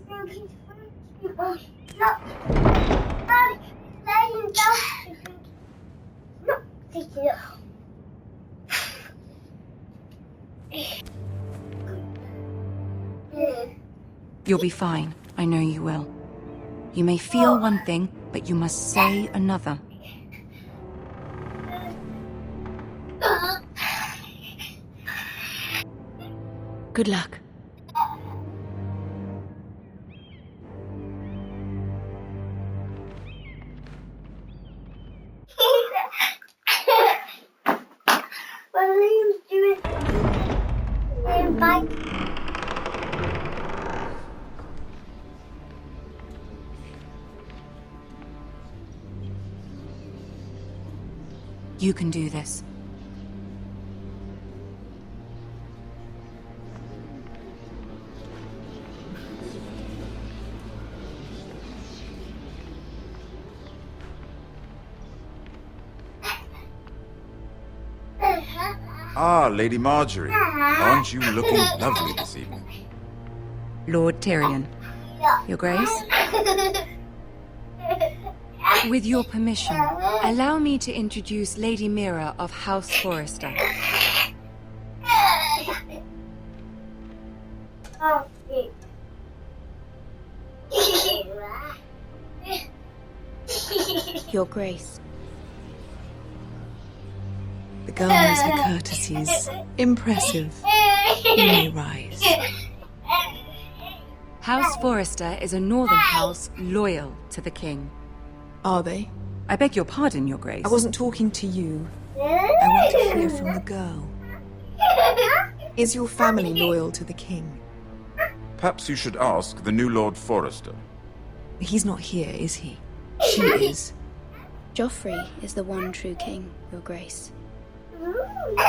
You'll be fine. I know you will. You may feel one thing, but you must say another. Good luck. William's doing bye. You can do this. Ah, Lady Marjorie. Aren't you looking lovely this evening? Lord Tyrion. Your Grace? With your permission, allow me to introduce Lady Mira of House Forrester. Your Grace. The girl knows her courtesies. Impressive. You may rise. House Forrester is a northern house loyal to the king. Are they? I beg your pardon, Your Grace. I wasn't talking to you. I want to hear from the girl. Is your family loyal to the king? Perhaps you should ask the new Lord Forrester. He's not here, is he? She is. Joffrey is the one true king, Your Grace.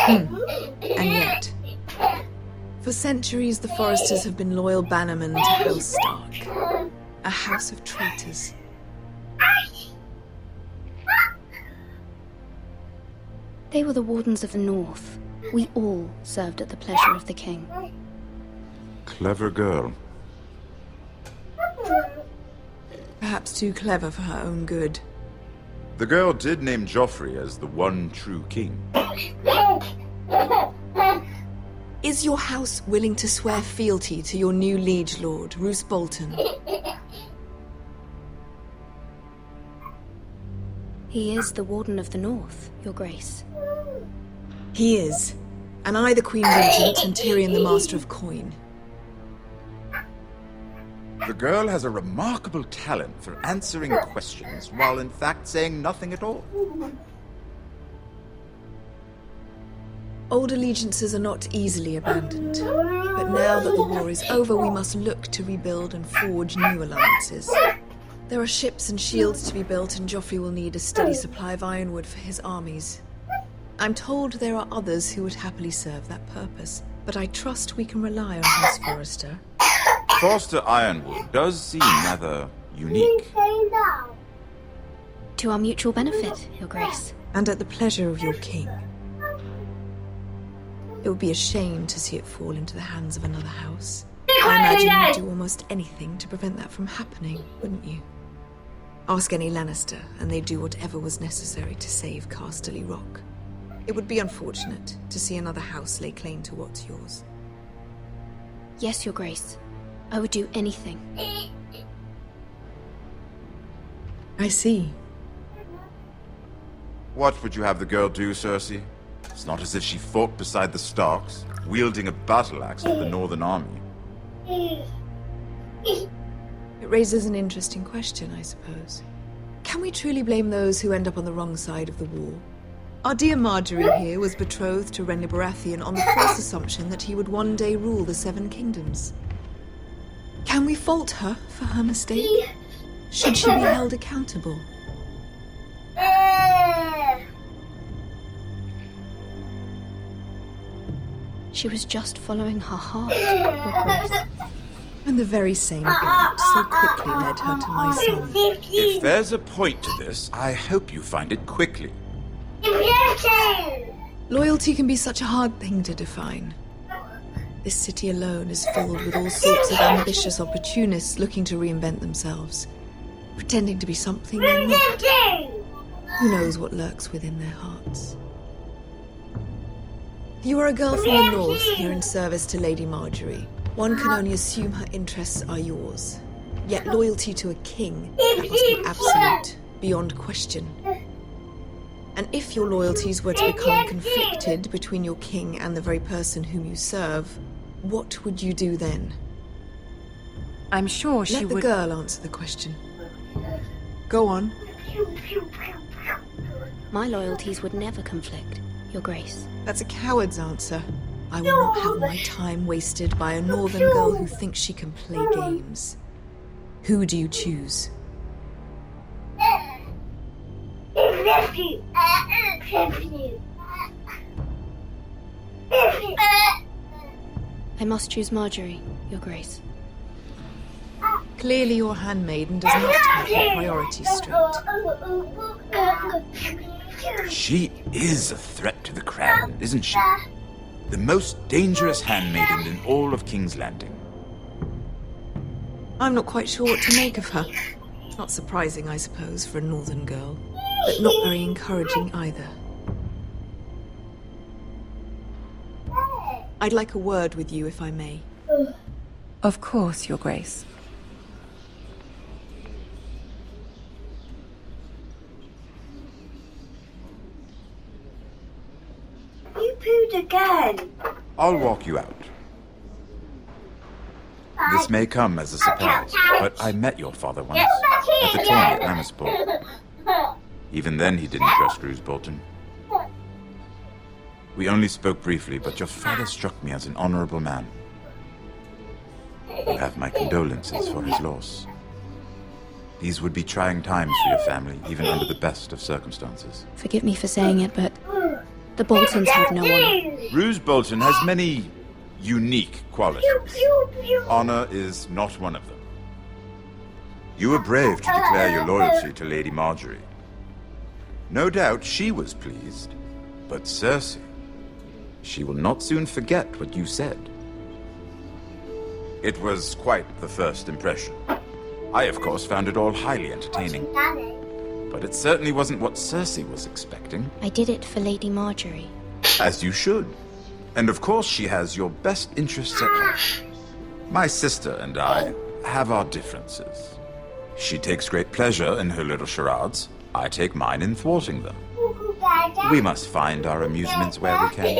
And yet, for centuries the Forresters have been loyal bannermen to House Stark. A house of traitors. They were the Wardens of the North. We all served at the pleasure of the king. Clever girl. Perhaps too clever for her own good. The girl did name Joffrey as the one true king. Is your house willing to swear fealty to your new liege lord, Roose Bolton? He is the Warden of the North, Your Grace. He is. And I the Queen Regent and Tyrion the Master of Coin. The girl has a remarkable talent for answering questions while in fact saying nothing at all. Old allegiances are not easily abandoned. But now that the war is over, we must look to rebuild and forge new alliances. There are ships and shields to be built, and Joffrey will need a steady supply of ironwood for his armies. I'm told there are others who would happily serve that purpose, but I trust we can rely on House Forrester. Forrester Ironwood does seem rather unique. To our mutual benefit, Your Grace. And at the pleasure of your king. It would be a shame to see it fall into the hands of another house. I imagine you'd do almost anything to prevent that from happening, wouldn't you? Ask any Lannister, and they'd do whatever was necessary to save Casterly Rock. It would be unfortunate to see another house lay claim to what's yours. Yes, Your Grace. I would do anything. I see. What would you have the girl do, Cersei? It's not as if she fought beside the Starks, wielding a battle axe for the Northern Army. It raises an interesting question, I suppose. Can we truly blame those who end up on the wrong side of the war? Our dear Marjorie here was betrothed to Renly Baratheon on the false assumption that he would one day rule the Seven Kingdoms. Can we fault her for her mistake? Should she be held accountable? She was just following her heart, Your Grace. And the very same blood so quickly led her to my son. If there's a point to this, I hope you find it quickly. Loyalty can be such a hard thing to define. This city alone is filled with all sorts of ambitious opportunists looking to reinvent themselves, pretending to be something they're not. Who knows what lurks within their hearts? You are a girl from the north here in service to Lady Marjorie. One can only assume her interests are yours. Yet loyalty to a king, that must be absolute, beyond question. And if your loyalties were to become conflicted between your king and the very person whom you serve, what would you do then? I'm sure she would... Let the girl answer the question. Go on. My loyalties would never conflict, Your Grace. That's a coward's answer. I will not have my time wasted by a northern girl who thinks she can play games. Who do you choose? I must choose Marjorie, Your Grace. Clearly your handmaiden does not have her priorities straight. She is a threat to the crown, isn't she? The most dangerous handmaiden in all of King's Landing. I'm not quite sure what to make of her. Not surprising, I suppose, for a northern girl, but not very encouraging either. I'd like a word with you, if I may. Of course, Your Grace. You pooed again. I'll walk you out. This may come as a surprise, but I met your father once, at the tourney at Lannisport. Even then he didn't trust Roose Bolton. We only spoke briefly, but your father struck me as an honorable man. You have my condolences for his loss. These would be trying times for your family, even under the best of circumstances. Forgive me for saying it, but the Boltons have no honor. Roose Bolton has many unique qualities. Honor is not one of them. You were brave to declare your loyalty to Lady Marjorie. No doubt she was pleased, but Cersei, she will not soon forget what you said. It was quite the first impression. I, of course, found it all highly entertaining. But it certainly wasn't what Cersei was expecting. I did it for Lady Marjorie. As you should. And of course she has your best interests at heart. My sister and I have our differences. She takes great pleasure in her little charades. I take mine in thwarting them. We must find our amusements where we can.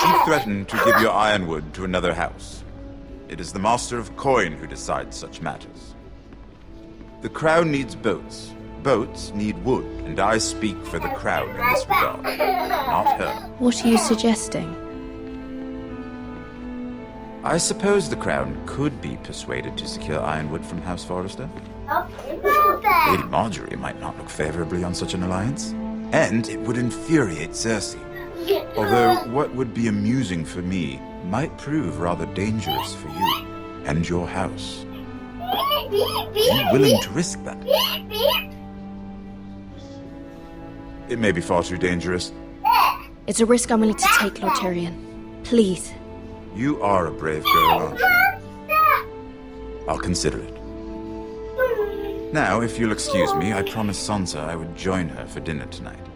She threatened to give your ironwood to another house. It is the Master of Coin who decides such matters. The crown needs boats. Boats need wood, and I speak for the crown in this regard, not her. What are you suggesting? I suppose the crown could be persuaded to secure ironwood from House Forrester. Lady Marjorie might not look favorably on such an alliance, and it would infuriate Cersei. Although what would be amusing for me might prove rather dangerous for you and your house. Are you willing to risk that? It may be far too dangerous. It's a risk I'm willing to take, Lord Tyrion. Please. You are a brave girl, aren't you? I'll consider it. Now, if you'll excuse me, I promised Sansa I would join her for dinner tonight.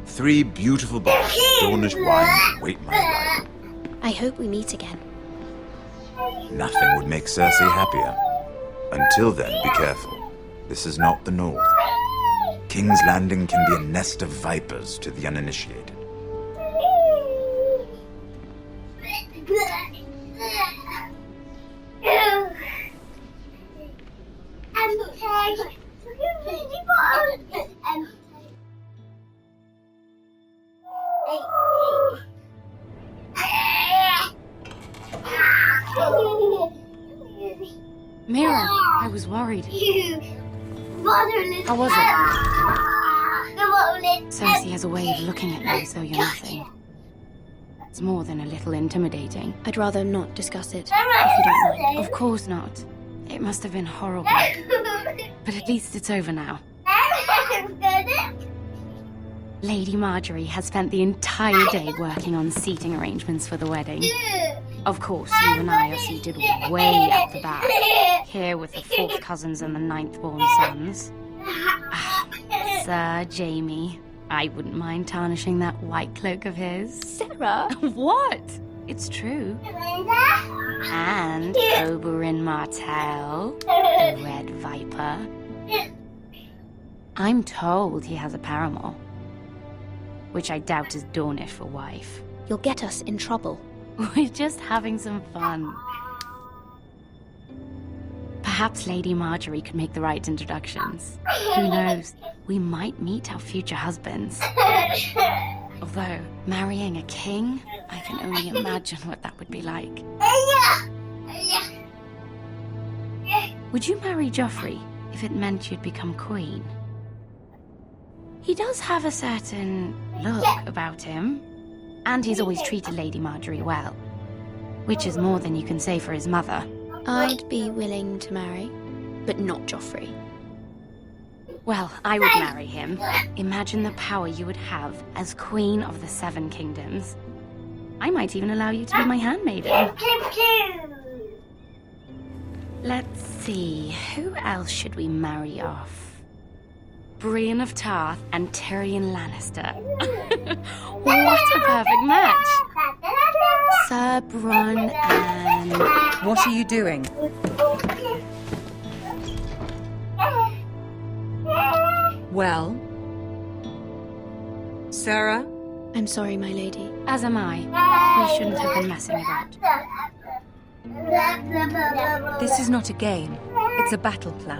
3 beautiful bottles of Dornish wine await my arrival. I hope we meet again. Nothing would make Cersei happier. Until then, be careful. This is not the North. King's Landing can be a nest of vipers to the uninitiated. I was worried. How was it? Cersei has a way of looking at me as though you're nothing. It's more than a little intimidating. I'd rather not discuss it, if you don't mind. Of course not. It must have been horrible. But at least it's over now. Lady Marjorie has spent the entire day working on seating arrangements for the wedding. Of course, you and I are seated way at the back, here with the 4th cousins and the 9th-born sons. Sir Jaime, I wouldn't mind tarnishing that white cloak of his. Sarah! What? It's true. And Oberyn Martell, the Red Viper. I'm told he has a paramour, which I doubt is Dornish for wife. You'll get us in trouble. We're just having some fun. Perhaps Lady Marjorie could make the right introductions. Who knows? We might meet our future husbands. Although, marrying a king, I can only imagine what that would be like. Would you marry Joffrey if it meant you'd become queen? He does have a certain look about him, and he's always treated Lady Marjorie well, which is more than you can say for his mother. I'd be willing to marry, but not Joffrey. Well, I would marry him. Imagine the power you would have as Queen of the 7 Kingdoms. I might even allow you to be my handmaiden. Let's see, who else should we marry off? Brienne of Tarth and Tyrion Lannister. What a perfect match! Sir Bronn and... What are you doing? Well? Sarah? I'm sorry, my lady. As am I. We shouldn't have been messing about. This is not a game. It's a battle plan.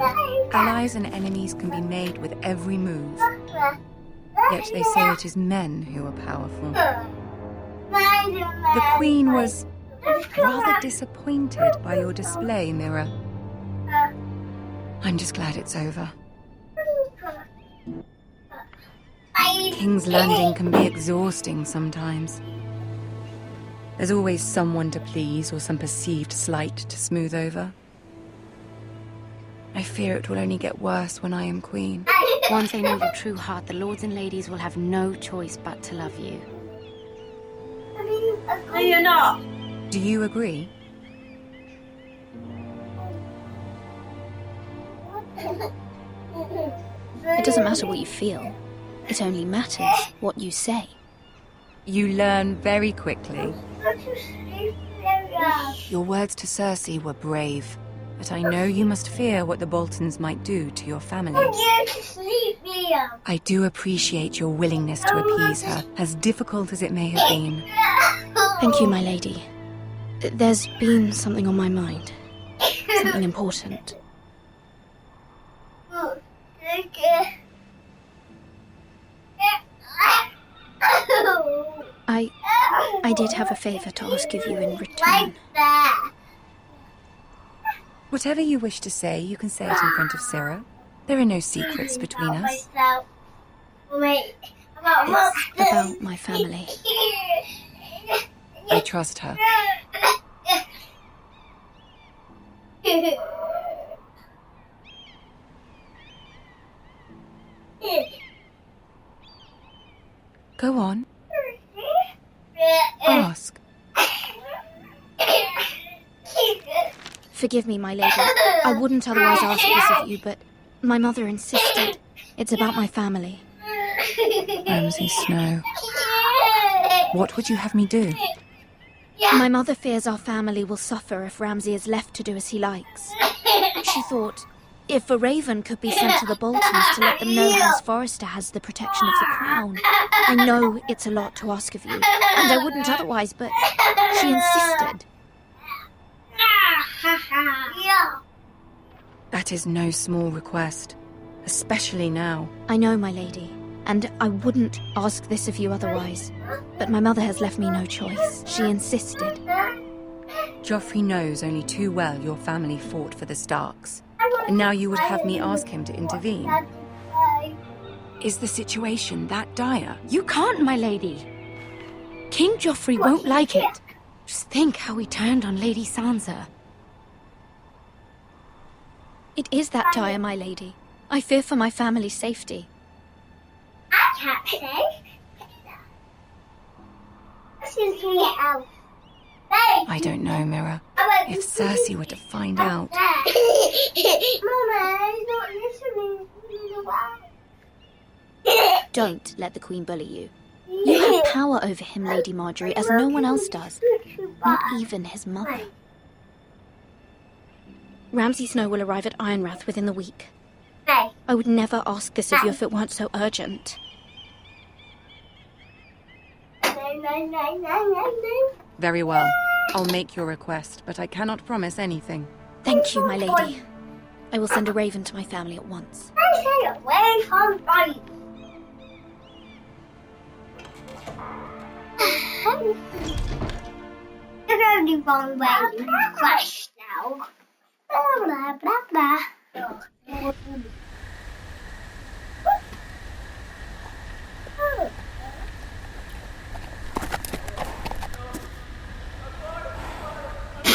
Allies and enemies can be made with every move. Yet they say it is men who are powerful. The Queen was rather disappointed by your display, Mira. I'm just glad it's over. King's Landing can be exhausting sometimes. There's always someone to please or some perceived slight to smooth over. I fear it will only get worse when I am queen. Once they know your true heart, the lords and ladies will have no choice but to love you. No, you're not. Do you agree? It doesn't matter what you feel. It only matters what you say. You learn very quickly. Your words to Cersei were brave, but I know you must fear what the Boltons might do to your family. I do appreciate your willingness to appease her, as difficult as it may have been. Thank you, my lady. There's been something on my mind. Something important. I did have a favor to ask of you in return. Whatever you wish to say, you can say it in front of Sarah. There are no secrets between us. It's about my family. I trust her. Go on. Ask. Forgive me, my lady. I wouldn't otherwise ask this of you, but my mother insisted. It's about my family. Ramsay Snow. What would you have me do? My mother fears our family will suffer if Ramsay is left to do as he likes. She thought, if a raven could be sent to the Boltons to let them know House Forrester has the protection of the crown. I know it's a lot to ask of you, and I wouldn't otherwise, but she insisted. That is no small request, especially now. I know, my lady, and I wouldn't ask this of you otherwise, but my mother has left me no choice. She insisted. Joffrey knows only too well your family fought for the Starks. And now you would have me ask him to intervene? Is the situation that dire? You can't, my lady. King Joffrey won't like it. Just think how he turned on Lady Sansa. It is that dire, my lady. I fear for my family's safety. I can't say. I don't know, Mira. If Cersei were to find out... Mama, he's not listening. Don't let the Queen bully you. You have power over him, Lady Marjorie, as no one else does. Not even his mother. Ramsay Snow will arrive at Ironrath within the week. I would never ask this of you if it weren't so urgent. Very well. I'll make your request, but I cannot promise anything. Thank you, my lady. I will send a raven to my family at once. Stay away from me. There's only one way to crash now. Blah, blah, blah.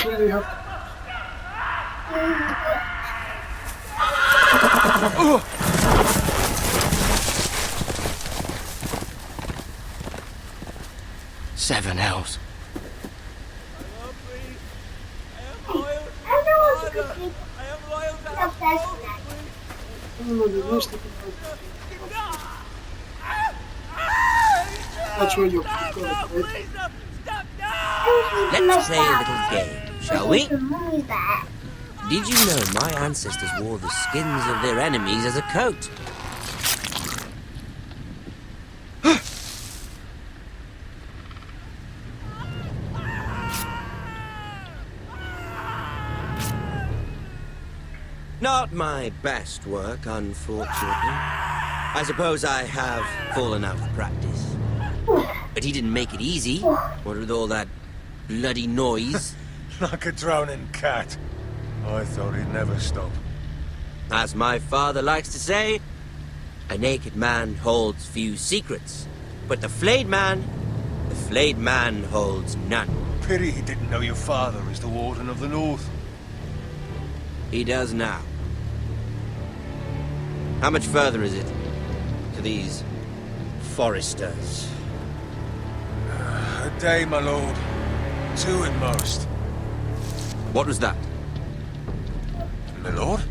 Really have Seven hells. That's where you're Let's play a little game, shall we? Did you know my ancestors wore the skins of their enemies as a coat? Not my best work, unfortunately. I suppose I have fallen out of practice. But he didn't make it easy, what with all that bloody noise. Like a drowning cat. I thought he'd never stop. As my father likes to say, a naked man holds few secrets, but the flayed man holds none. Pity he didn't know your father is the Warden of the North. He does now. How much further is it to these foresters? A day, my lord. 2 at most. What was that? My lord?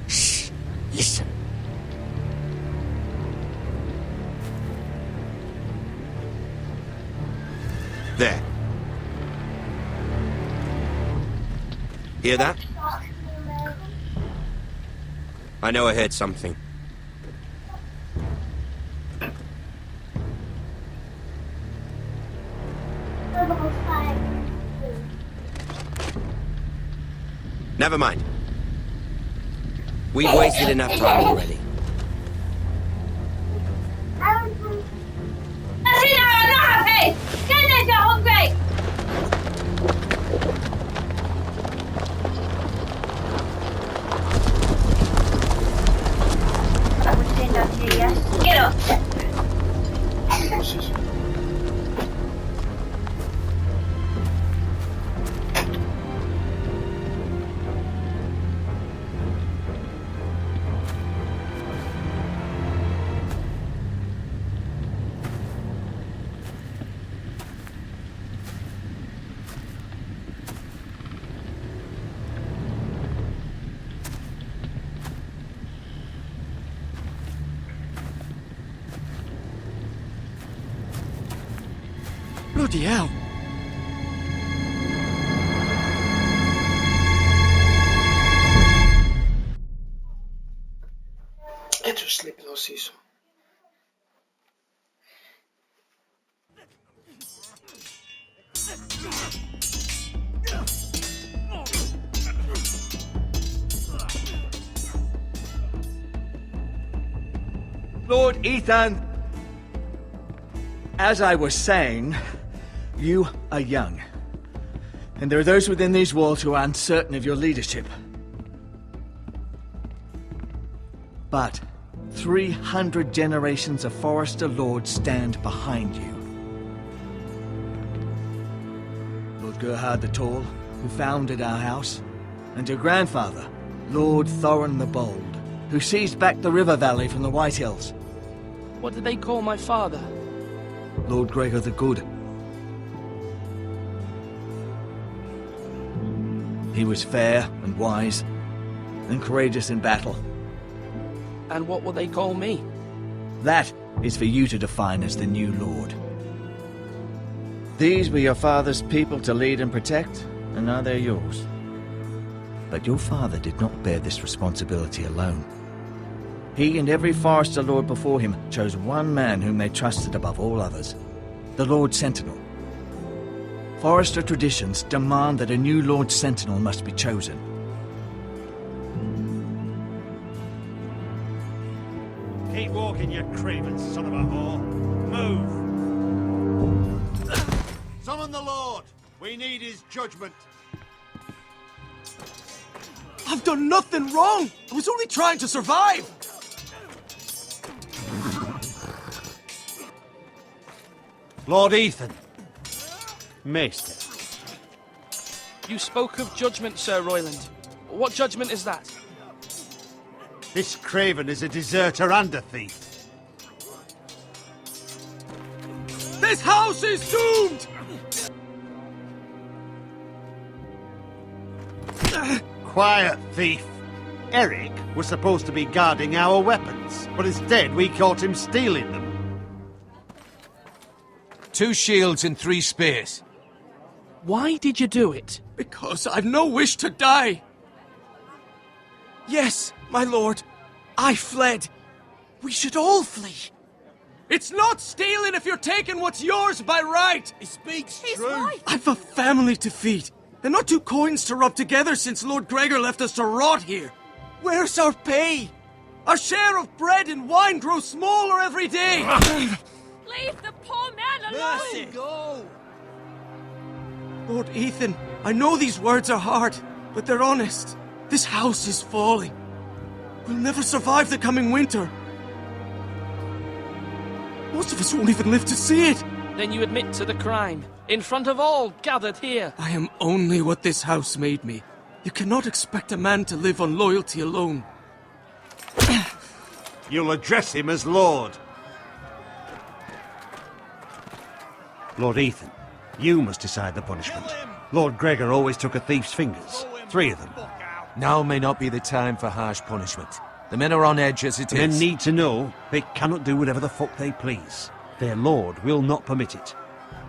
Shh! Listen. There. Hear that? I know I heard something. Never mind. We've wasted enough time already. Get up. Bloody hell. Get to sleep, no season. Lord Ethan, as I was saying, you are young. And there are those within these walls who are uncertain of your leadership. But 300 generations of Forrester Lords stand behind you. Lord Gerhard the Tall, who founded our house, and your grandfather, Lord Thorin the Bold, who seized back the river valley from the White Hills. What did they call my father? Lord Gregor the Good. He was fair and wise, and courageous in battle. And what will they call me? That is for you to define as the new Lord. These were your father's people to lead and protect, and now they're yours. But your father did not bear this responsibility alone. He and every Forrester Lord before him chose one man whom they trusted above all others, the Lord Sentinel. Forrester traditions demand that a new Lord Sentinel must be chosen. Keep walking, you craven son of a whore. Move! Summon the Lord! We need his judgment. I've done nothing wrong! I was only trying to survive! Lord Ethan. Maester. You spoke of judgment, Sir Royland. What judgment is that? This craven is a deserter and a thief. This house is doomed! Quiet, thief. Eric was supposed to be guarding our weapons, but instead we caught him stealing them. 2 shields and 3 spears. Why did you do it? Because I've no wish to die. Yes, my lord, I fled. We should all flee. It's not stealing if you're taking what's yours by right. He speaks true. Right. I've a family to feed, and not 2 coins to rub together since Lord Gregor left us to rot here. Where's our pay? Our share of bread and wine grows smaller every day. Leave the poor man alone! Mercy, go! Lord Ethan, I know these words are hard, but they're honest. This house is falling. We'll never survive the coming winter. Most of us won't even live to see it. Then you admit to the crime, in front of all gathered here. I am only what this house made me. You cannot expect a man to live on loyalty alone. You'll address him as Lord. Lord Ethan, you must decide the punishment. Lord Gregor always took a thief's fingers. 3 of them. Now may not be the time for harsh punishment. The men are on edge as it is. Men need to know they cannot do whatever the fuck they please. Their lord will not permit it.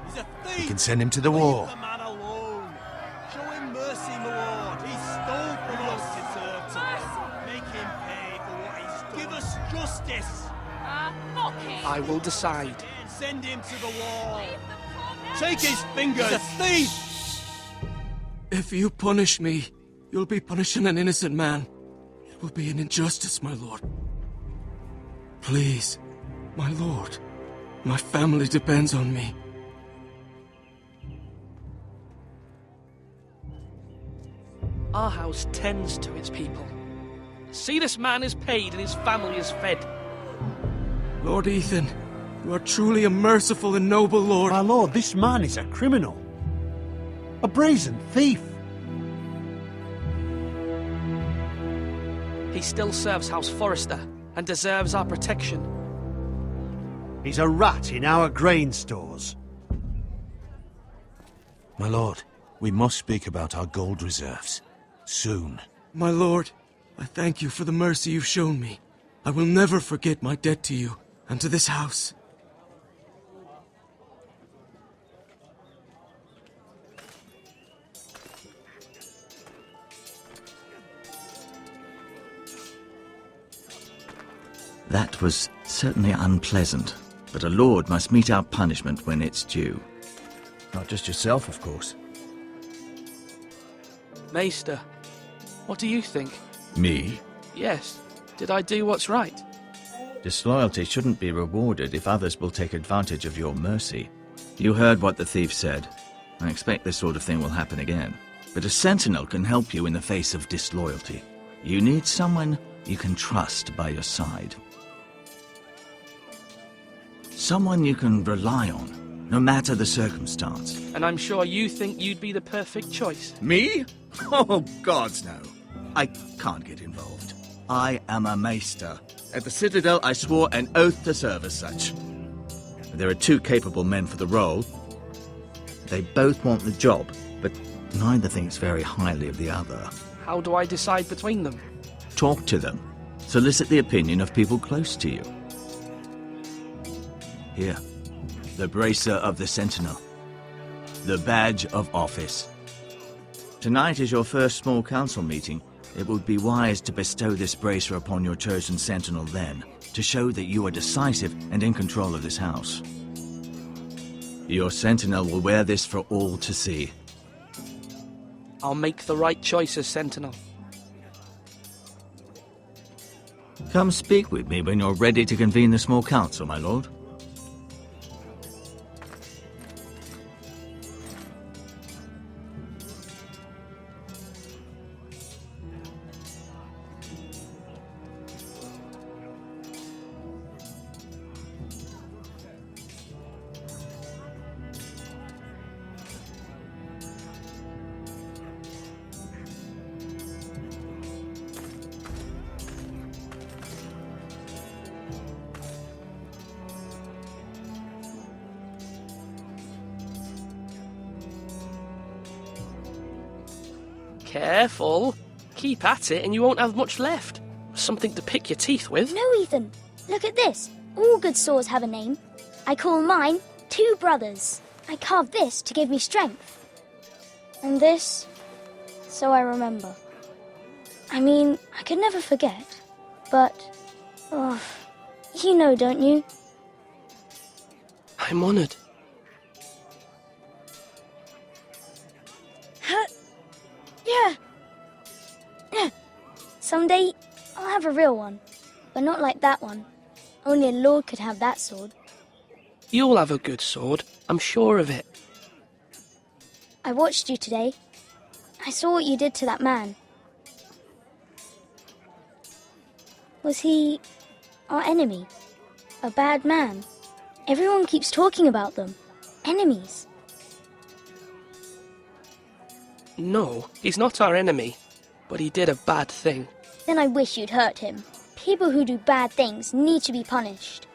He's a thief. We can send him to the war. Leave the man alone. Show him mercy, my lord. He stole from us. Make him pay for what he's done. Give us justice. Mock him! I will decide. Send him to the wall. Take his fingers. He's a thief. If you punish me, you'll be punishing an innocent man. It will be an injustice, my lord. Please, my lord. My family depends on me. Our house tends to its people. See, this man is paid and his family is fed. Lord Ethan, you are truly a merciful and noble lord. My lord, this man is a criminal. A brazen thief. He still serves House Forrester and deserves our protection. He's a rat in our grain stores. My lord, we must speak about our gold reserves. Soon. My lord, I thank you for the mercy you've shown me. I will never forget my debt to you and to this house. That was certainly unpleasant, but a lord must meet our punishment when it's due. Not just yourself, of course. Maester, what do you think? Me? Yes. Did I do what's right? Disloyalty shouldn't be rewarded if others will take advantage of your mercy. You heard what the thief said. I expect this sort of thing will happen again. But a sentinel can help you in the face of disloyalty. You need someone you can trust by your side. Someone you can rely on, no matter the circumstance. And I'm sure you think you'd be the perfect choice. Me? Oh, gods no. I can't get involved. I am a maester. At the Citadel, I swore an oath to serve as such. There are 2 capable men for the role. They both want the job, but neither thinks very highly of the other. How do I decide between them? Talk to them. Solicit the opinion of people close to you. Here, the bracer of the Sentinel. The badge of office. Tonight is your first small council meeting. It would be wise to bestow this bracer upon your chosen Sentinel then, to show that you are decisive and in control of this house. Your Sentinel will wear this for all to see. I'll make the right choice as Sentinel. Come speak with me when you're ready to convene the small council, my lord. Careful. Keep at it and you won't have much left. Something to pick your teeth with. No, Ethan. Look at this. All good swords have a name. I call mine 2 brothers. I carved this to give me strength. And this, so I remember. I mean, I could never forget. But, oh, you know, don't you? I'm honoured. Yeah. Someday, I'll have a real one. But not like that one. Only a lord could have that sword. You'll have a good sword. I'm sure of it. I watched you today. I saw what you did to that man. Was he our enemy? A bad man? Everyone keeps talking about them. Enemies. No, he's not our enemy. But he did a bad thing. Then I wish you'd hurt him. People who do bad things need to be punished.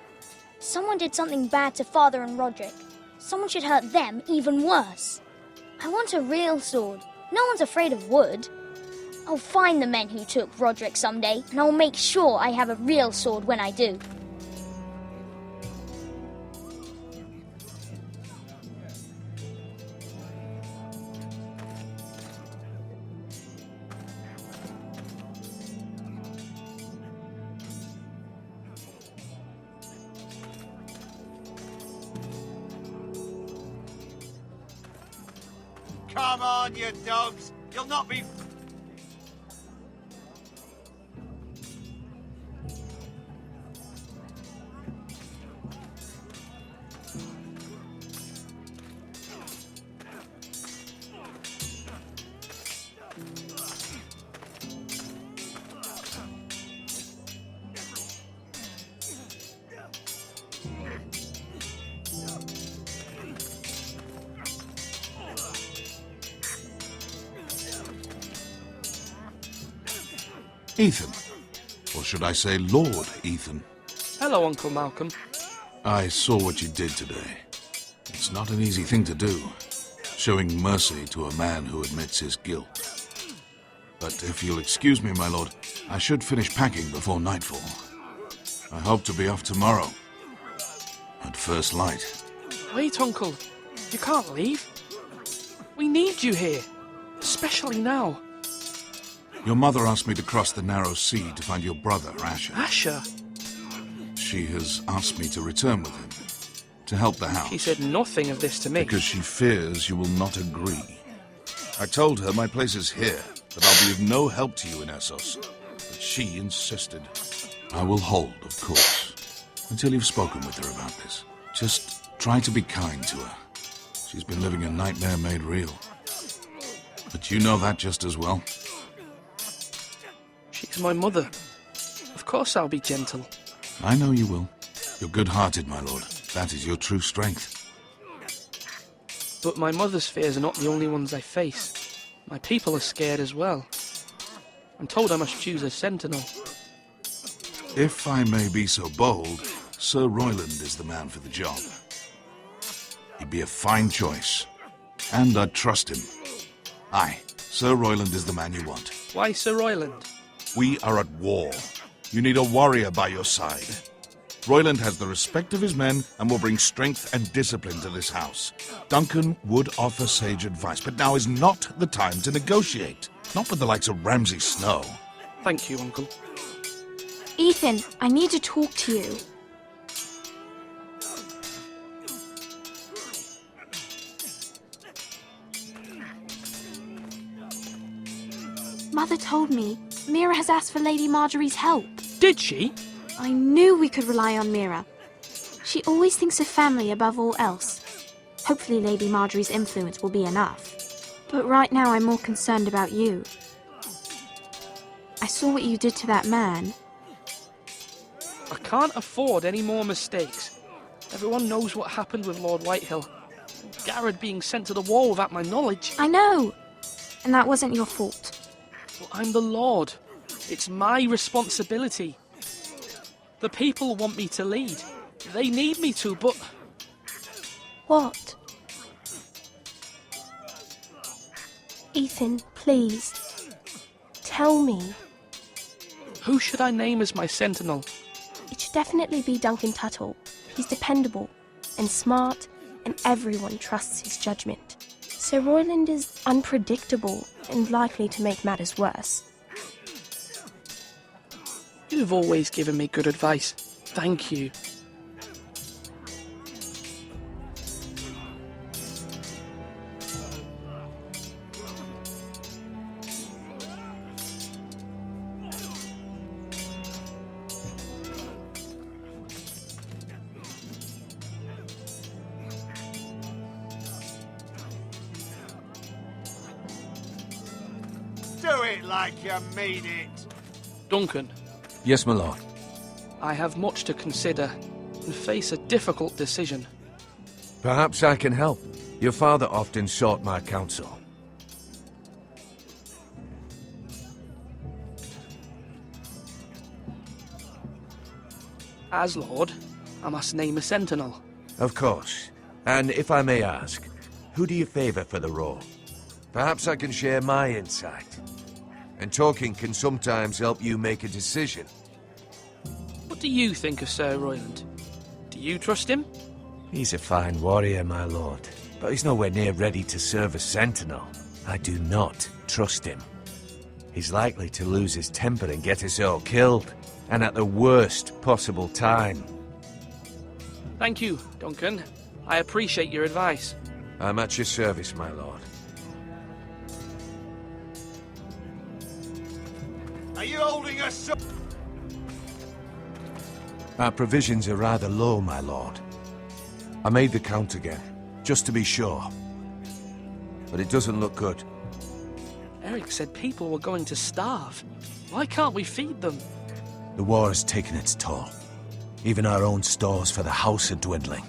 Someone did something bad to Father and Roderick. Someone should hurt them even worse. I want a real sword. No one's afraid of wood. I'll find the men who took Roderick someday, and I'll make sure I have a real sword when I do. Come on, you dogs! You'll not be... Ethan. Or should I say Lord Ethan? Hello, Uncle Malcolm. I saw what you did today. It's not an easy thing to do, showing mercy to a man who admits his guilt. But if you'll excuse me, my lord, I should finish packing before nightfall. I hope to be off tomorrow, at first light. Wait, Uncle. You can't leave. We need you here, especially now. Your mother asked me to cross the narrow sea to find your brother, Asher. Asher? She has asked me to return with him, to help the house. She said nothing of this to me. Because she fears you will not agree. I told her my place is here, that I'll be of no help to you in Essos. But she insisted. I will hold, of course, until you've spoken with her about this. Just try to be kind to her. She's been living a nightmare made real. But you know that just as well. She's my mother. Of course I'll be gentle. I know you will. You're good-hearted, my lord. That is your true strength. But my mother's fears are not the only ones I face. My people are scared as well. I'm told I must choose a sentinel. If I may be so bold, Sir Royland is the man for the job. He'd be a fine choice. And I'd trust him. Aye, Sir Royland is the man you want. Why Sir Royland? We are at war. You need a warrior by your side. Royland has the respect of his men and will bring strength and discipline to this house. Duncan would offer sage advice, but now is not the time to negotiate. Not with the likes of Ramsay Snow. Thank you, Uncle. Ethan, I need to talk to you. Mother told me Mira has asked for Lady Marjorie's help. Did she? I knew we could rely on Mira. She always thinks of family above all else. Hopefully Lady Marjorie's influence will be enough. But right now I'm more concerned about you. I saw what you did to that man. I can't afford any more mistakes. Everyone knows what happened with Lord Whitehill. Garrett being sent to the war without my knowledge. I know. And that wasn't your fault. Well, I'm the Lord. It's my responsibility. The people want me to lead. They need me to, but... What? Ethan, please. Tell me. Who should I name as my sentinel? It should definitely be Duncan Tuttle. He's dependable and smart, and everyone trusts his judgment. Sir Royland is unpredictable and likely to make matters worse. You've always given me good advice. Thank you. Do it like you mean it. Duncan, Yes, my lord. I have much to consider and face a difficult decision. Perhaps I can help. Your father often sought my counsel. As Lord, I must name a sentinel. Of course. And if I may ask, who do you favor for the role? Perhaps I can share my insight. And talking can sometimes help you make a decision. What do you think of Sir Royland? Do you trust him? He's a fine warrior, my lord. But he's nowhere near ready to serve as sentinel. I do not trust him. He's likely to lose his temper and get us all killed. And at the worst possible time. Thank you, Duncan. I appreciate your advice. I'm at your service, my lord. Are you holding us up? Our provisions are rather low, my lord. I made the count again, just to be sure. But it doesn't look good. Eric said people were going to starve. Why can't we feed them? The war has taken its toll. Even our own stores for the house are dwindling.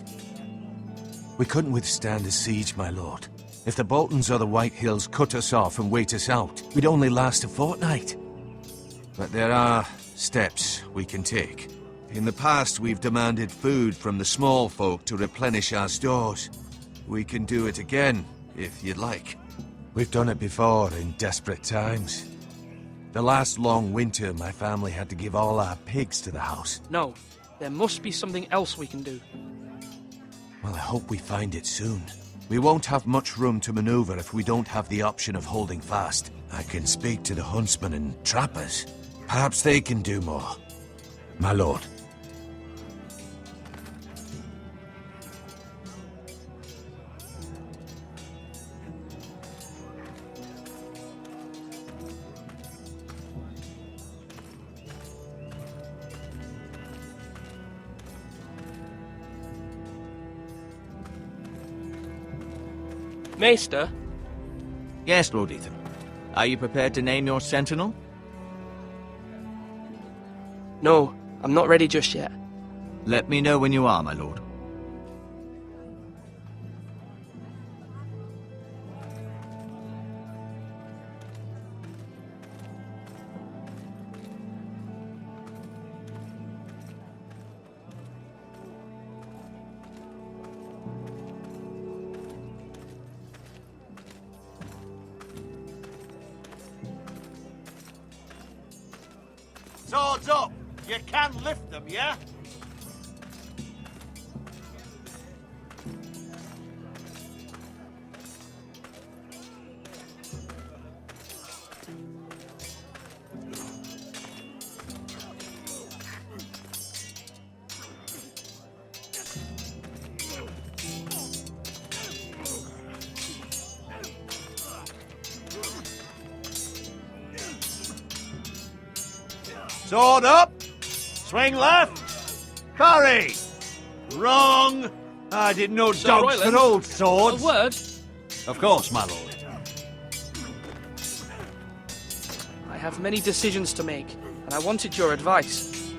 We couldn't withstand a siege, my lord. If the Boltons or the Whitehills cut us off and wait us out, we'd only last a fortnight. But there are steps we can take. In the past, we've demanded food from the small folk to replenish our stores. We can do it again, if you'd like. We've done it before in desperate times. The last long winter, my family had to give all our pigs to the house. No, there must be something else we can do. Well, I hope we find it soon. We won't have much room to maneuver if we don't have the option of holding fast. I can speak to the huntsmen and trappers. Perhaps they can do more. My lord. Maester? Yes, Lord Ethan. Are you prepared to name your sentinel? No, I'm not ready just yet. Let me know when you are, my lord. Swords up! You can lift them, yeah? Sword up! Swing left! Parry! Wrong! I didn't know Sir dogs Royland, could hold swords. A word? Of course, my lord. I have many decisions to make, and I wanted your advice.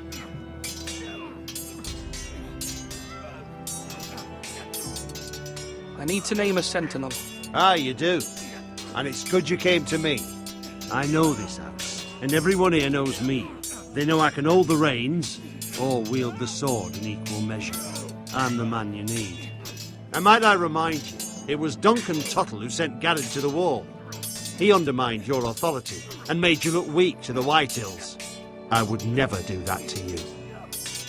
I need to name a sentinel. Ah, you do. And it's good you came to me. I know this house, and everyone here knows me. They know I can hold the reins, or wield the sword in equal measure. I'm the man you need. And might I remind you, it was Duncan Tuttle who sent Garrett to the wall. He undermined your authority, and made you look weak to the Whitehills. I would never do that to you.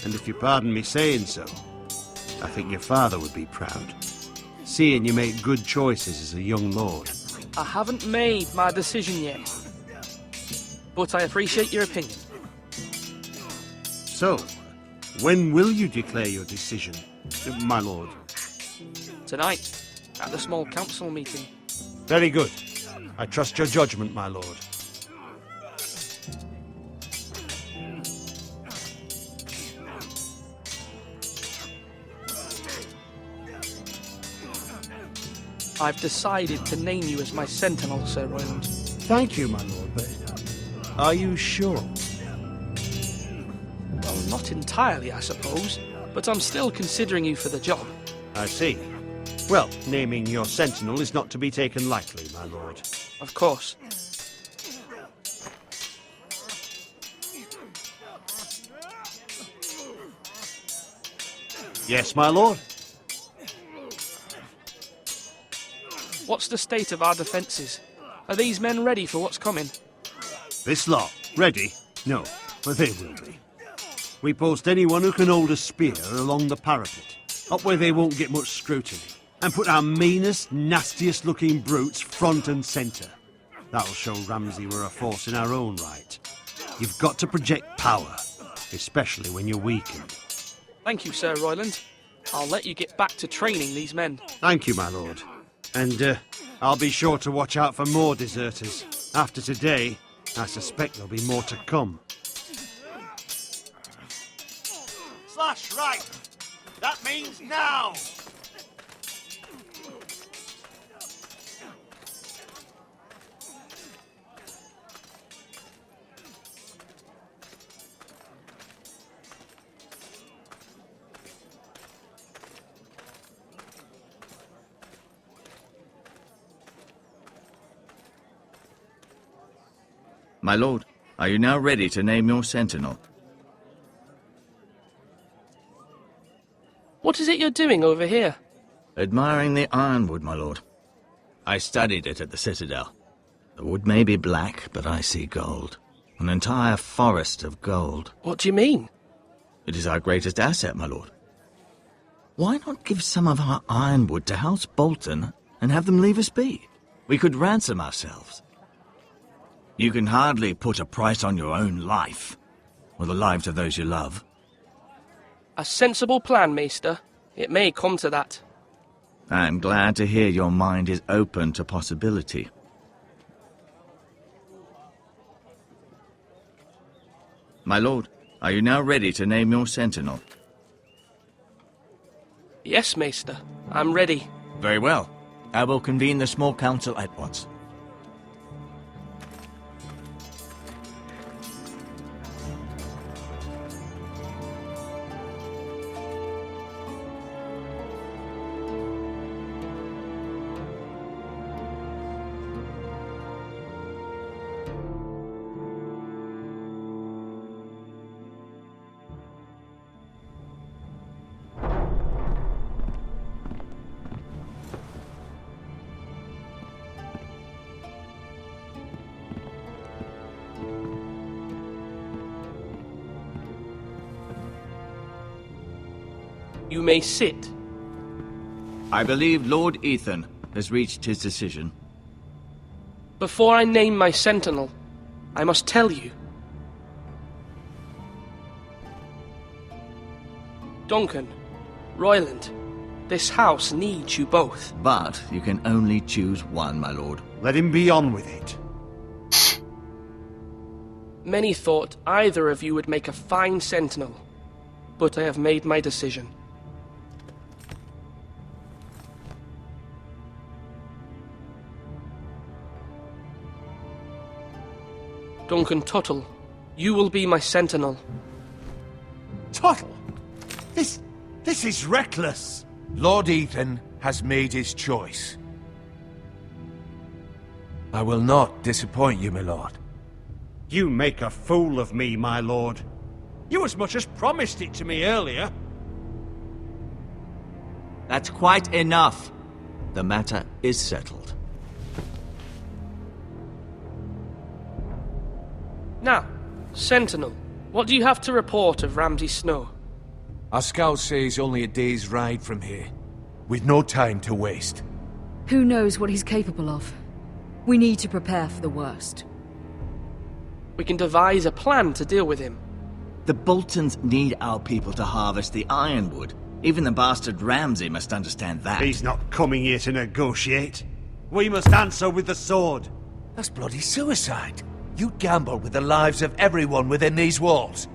And if you pardon me saying so, I think your father would be proud. Seeing you make good choices as a young lord. I haven't made my decision yet, but I appreciate your opinion. So, when will you declare your decision, my lord? Tonight, at the small council meeting. Very good. I trust your judgment, my lord. I've decided to name you as my sentinel, Sir Royland. Thank you, my lord, but are you sure? Well, not entirely, I suppose, but I'm still considering you for the job. I see. Well, naming your sentinel is not to be taken lightly, my lord. Of course. Yes, my lord? What's the state of our defences? Are these men ready for what's coming? This lot, ready? No, but they will be. We post anyone who can hold a spear along the parapet, up where they won't get much scrutiny, and put our meanest, nastiest looking brutes front and centre. That'll show Ramsay we're a force in our own right. You've got to project power, especially when you're weakened. Thank you, Sir Royland. I'll let you get back to training these men. Thank you, my lord. And I'll be sure to watch out for more deserters. After today, I suspect there'll be more to come. Slash right! That means now! My lord, are you now ready to name your sentinel? What is it you're doing over here? Admiring the ironwood, my lord. I studied it at the Citadel. The wood may be black, but I see gold. An entire forest of gold. What do you mean? It is our greatest asset, my lord. Why not give some of our ironwood to House Bolton and have them leave us be? We could ransom ourselves. You can hardly put a price on your own life, or the lives of those you love. A sensible plan, Maester. It may come to that. I am glad to hear your mind is open to possibility. My lord, are you now ready to name your sentinel? Yes, Maester. I'm ready. Very well. I will convene the small council at once. You may sit. I believe Lord Ethan has reached his decision. Before I name my sentinel, I must tell you. Duncan, Royland, this house needs you both. But you can only choose one, my lord. Let him be on with it. Many thought either of you would make a fine sentinel, but I have made my decision. Duncan Tuttle, you will be my sentinel. Tuttle? This is reckless. Lord Ethan has made his choice. I will not disappoint you, my lord. You make a fool of me, my lord. You as much as promised it to me earlier. That's quite enough. The matter is settled. Now, Sentinel, what do you have to report of Ramsay Snow? Our scouts say he's only a day's ride from here, with no time to waste. Who knows what he's capable of? We need to prepare for the worst. We can devise a plan to deal with him. The Boltons need our people to harvest the ironwood. Even the bastard Ramsay must understand that. He's not coming here to negotiate. We must answer with the sword. That's bloody suicide. You'd gamble with the lives of everyone within these walls.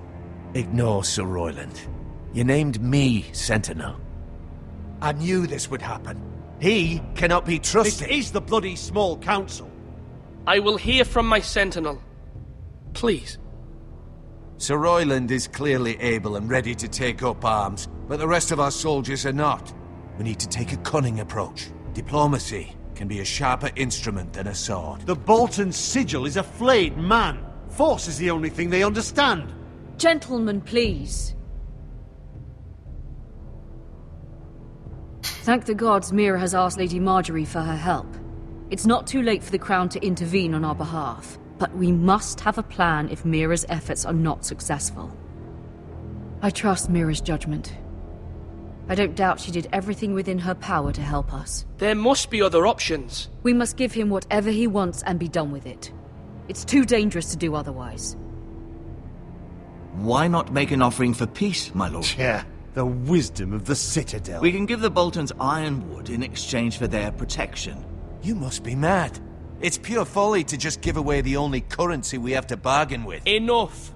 Ignore Sir Royland. You named me Sentinel. I knew this would happen. He cannot be trusted. This is the bloody small council. I will hear from my Sentinel. Please. Sir Royland is clearly able and ready to take up arms, but the rest of our soldiers are not. We need to take a cunning approach. Diplomacy can be a sharper instrument than a sword. The Bolton sigil is a flayed man. Force is the only thing they understand. Gentlemen, please. Thank the gods Mira has asked Lady Marjorie for her help. It's not too late for the Crown to intervene on our behalf, but we must have a plan if Mira's efforts are not successful. I trust Mira's judgment. I don't doubt she did everything within her power to help us. There must be other options. We must give him whatever he wants and be done with it. It's too dangerous to do otherwise. Why not make an offering for peace, my lord? Yeah, the wisdom of the Citadel. We can give the Boltons ironwood in exchange for their protection. You must be mad. It's pure folly to just give away the only currency we have to bargain with. Enough!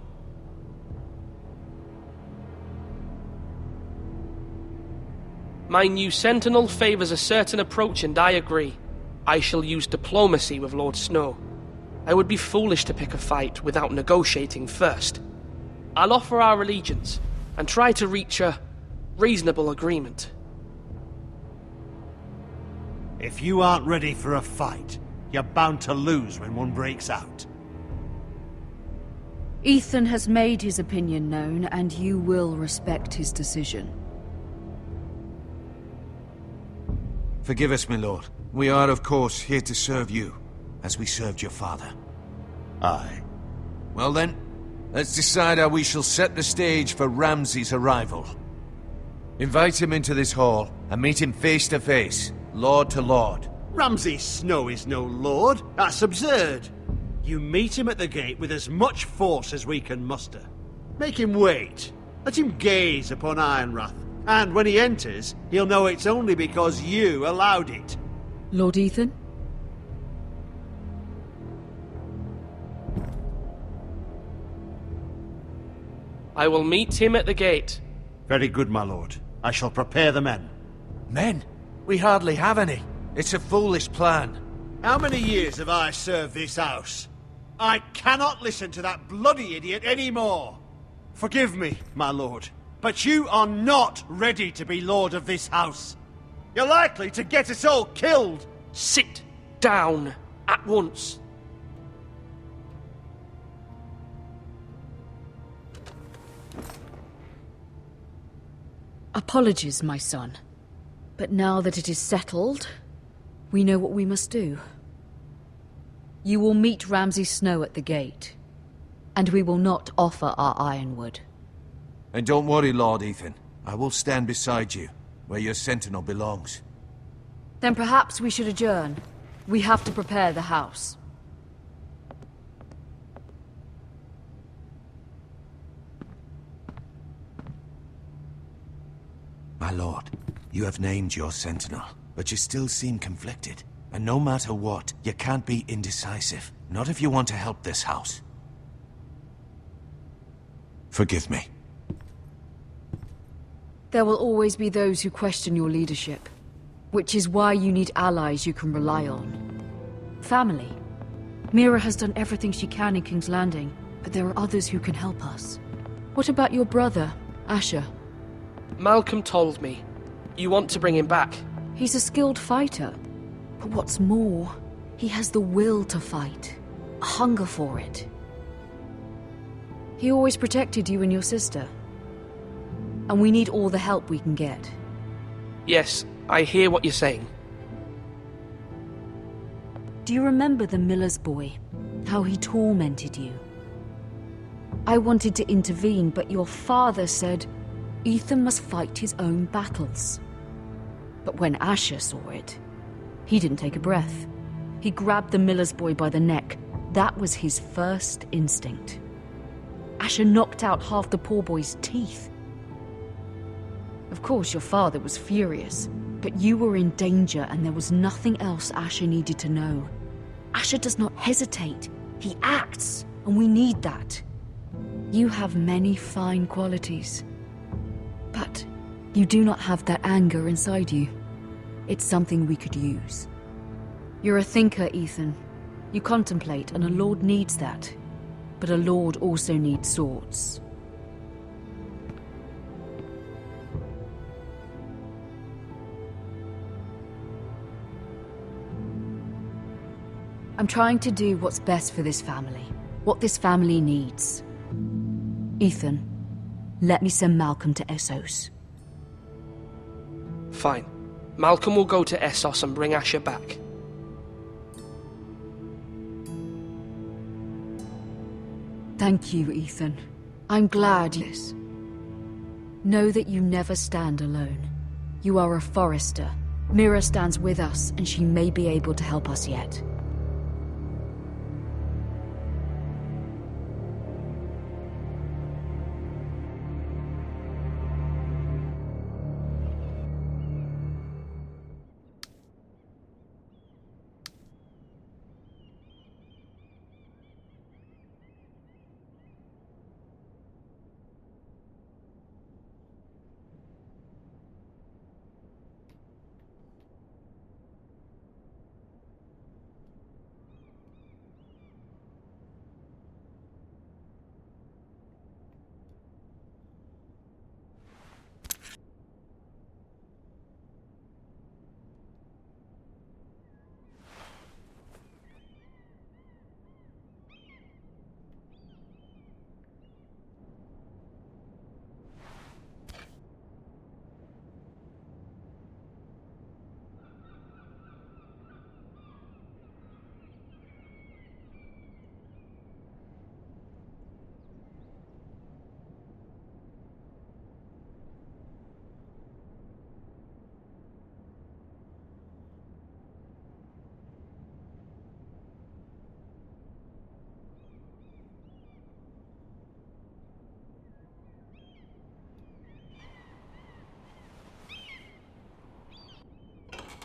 My new Sentinel favors a certain approach, and I agree. I shall use diplomacy with Lord Snow. I would be foolish to pick a fight without negotiating first. I'll offer our allegiance, and try to reach a reasonable agreement. If you aren't ready for a fight, you're bound to lose when one breaks out. Ethan has made his opinion known, and you will respect his decision. Forgive us, my lord. We are, of course, here to serve you, as we served your father. Aye. Well then, let's decide how we shall set the stage for Ramsay's arrival. Invite him into this hall, and meet him face to face, lord to lord. Ramsay Snow is no lord. That's absurd. You meet him at the gate with as much force as we can muster. Make him wait. Let him gaze upon Ironrath. And when he enters, he'll know it's only because you allowed it. Lord Ethan? I will meet him at the gate. Very good, my lord. I shall prepare the men. Men? We hardly have any. It's a foolish plan. How many years have I served this house? I cannot listen to that bloody idiot anymore. Forgive me, my lord, but you are not ready to be lord of this house. You're likely to get us all killed. Sit down at once. Apologies, my son. But now that it is settled, we know what we must do. You will meet Ramsay Snow at the gate, and we will not offer our ironwood. And don't worry, Lord Ethan. I will stand beside you, where your sentinel belongs. Then perhaps we should adjourn. We have to prepare the house. My lord, you have named your sentinel, but you still seem conflicted. And no matter what, you can't be indecisive. Not if you want to help this house. Forgive me. There will always be those who question your leadership, which is why you need allies you can rely on. Family. Mira has done everything she can in King's Landing, but there are others who can help us. What about your brother, Asher? Malcolm told me. You want to bring him back? He's a skilled fighter. But what's more, he has the will to fight. A hunger for it. He always protected you and your sister. And we need all the help we can get. Yes, I hear what you're saying. Do you remember the miller's boy? How he tormented you? I wanted to intervene, but your father said Ethan must fight his own battles. But when Asher saw it, he didn't take a breath. He grabbed the miller's boy by the neck. That was his first instinct. Asher knocked out half the poor boy's teeth. Of course, your father was furious, but you were in danger and there was nothing else Asher needed to know. Asher does not hesitate. He acts, and we need that. You have many fine qualities, but you do not have that anger inside you. It's something we could use. You're a thinker, Ethan. You contemplate, and a lord needs that. But a lord also needs swords. I'm trying to do what's best for this family. What this family needs. Ethan, let me send Malcolm to Essos. Fine. Malcolm will go to Essos and bring Asher back. Thank you, Ethan. I'm glad yes. Know that you never stand alone. You are a Forrester. Mira stands with us, and she may be able to help us yet.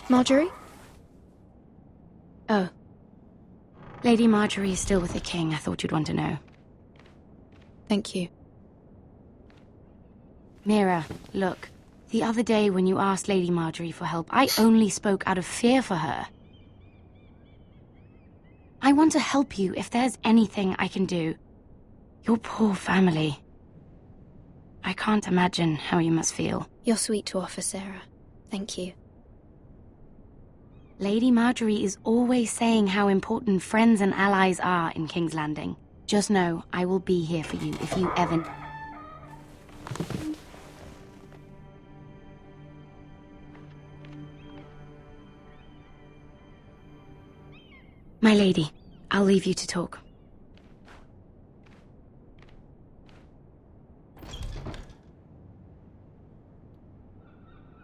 Marjorie? Oh. Lady Marjorie is still with the king. I thought you'd want to know. Thank you. Mira, look. The other day when you asked Lady Marjorie for help, I only spoke out of fear for her. I want to help you if there's anything I can do. Your poor family. I can't imagine how you must feel. You're sweet to offer, Sarah. Thank you. Lady Marjorie is always saying how important friends and allies are in King's Landing. Just know, I will be here for you if you ever... My lady, I'll leave you to talk.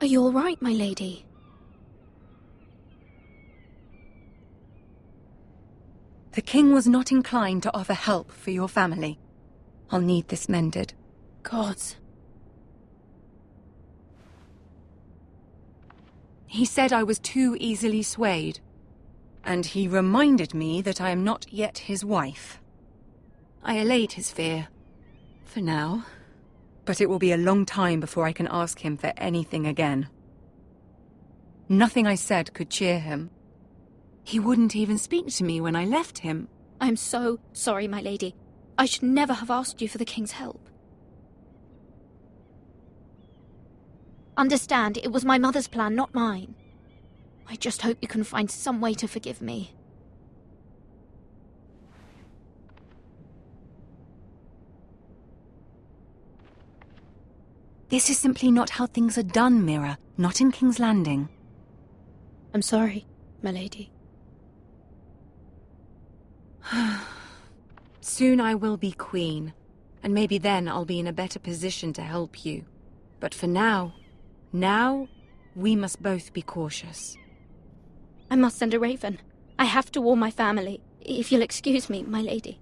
Are you all right, my lady? The king was not inclined to offer help for your family. I'll need this mended. Gods. He said I was too easily swayed. And he reminded me that I am not yet his wife. I allayed his fear. For now. But it will be a long time before I can ask him for anything again. Nothing I said could cheer him. He wouldn't even speak to me when I left him. I'm so sorry, my lady. I should never have asked you for the king's help. Understand, it was my mother's plan, not mine. I just hope you can find some way to forgive me. This is simply not how things are done, Mira. Not in King's Landing. I'm sorry, my lady. Soon I will be queen, and maybe then I'll be in a better position to help you. But for now, we must both be cautious. I must send a raven. I have to warn my family. If you'll excuse me, my lady.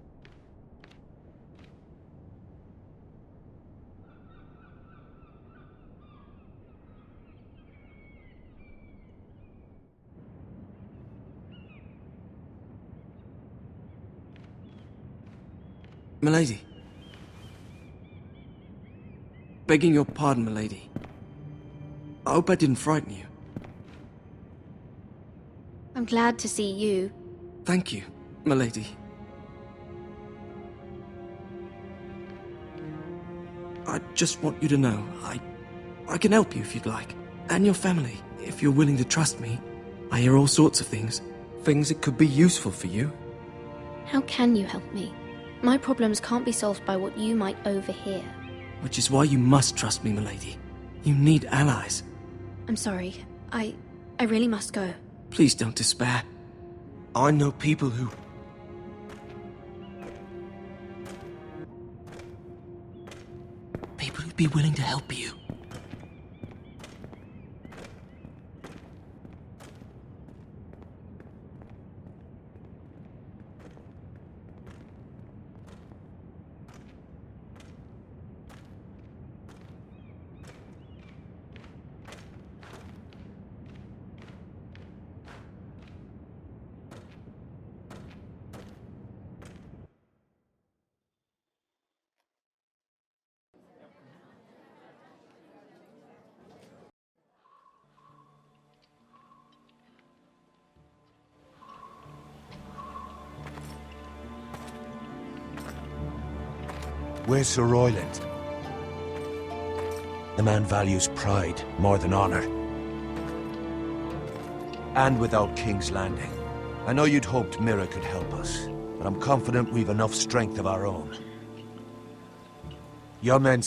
Milady. Begging your pardon, milady. I hope I didn't frighten you. I'm glad to see you. Thank you, milady. I just want you to know, I can help you if you'd like. And your family, if you're willing to trust me. I hear all sorts of things. Things that could be useful for you. How can you help me? My problems can't be solved by what you might overhear. Which is why you must trust me, milady. You need allies. I'm sorry. I really must go. Please don't despair. I know people who... People who'd be willing to help you. Where's Sir Royland? The man values pride more than honor. And without King's Landing. I know you'd hoped Mira could help us, but I'm confident we've enough strength of our own. Your men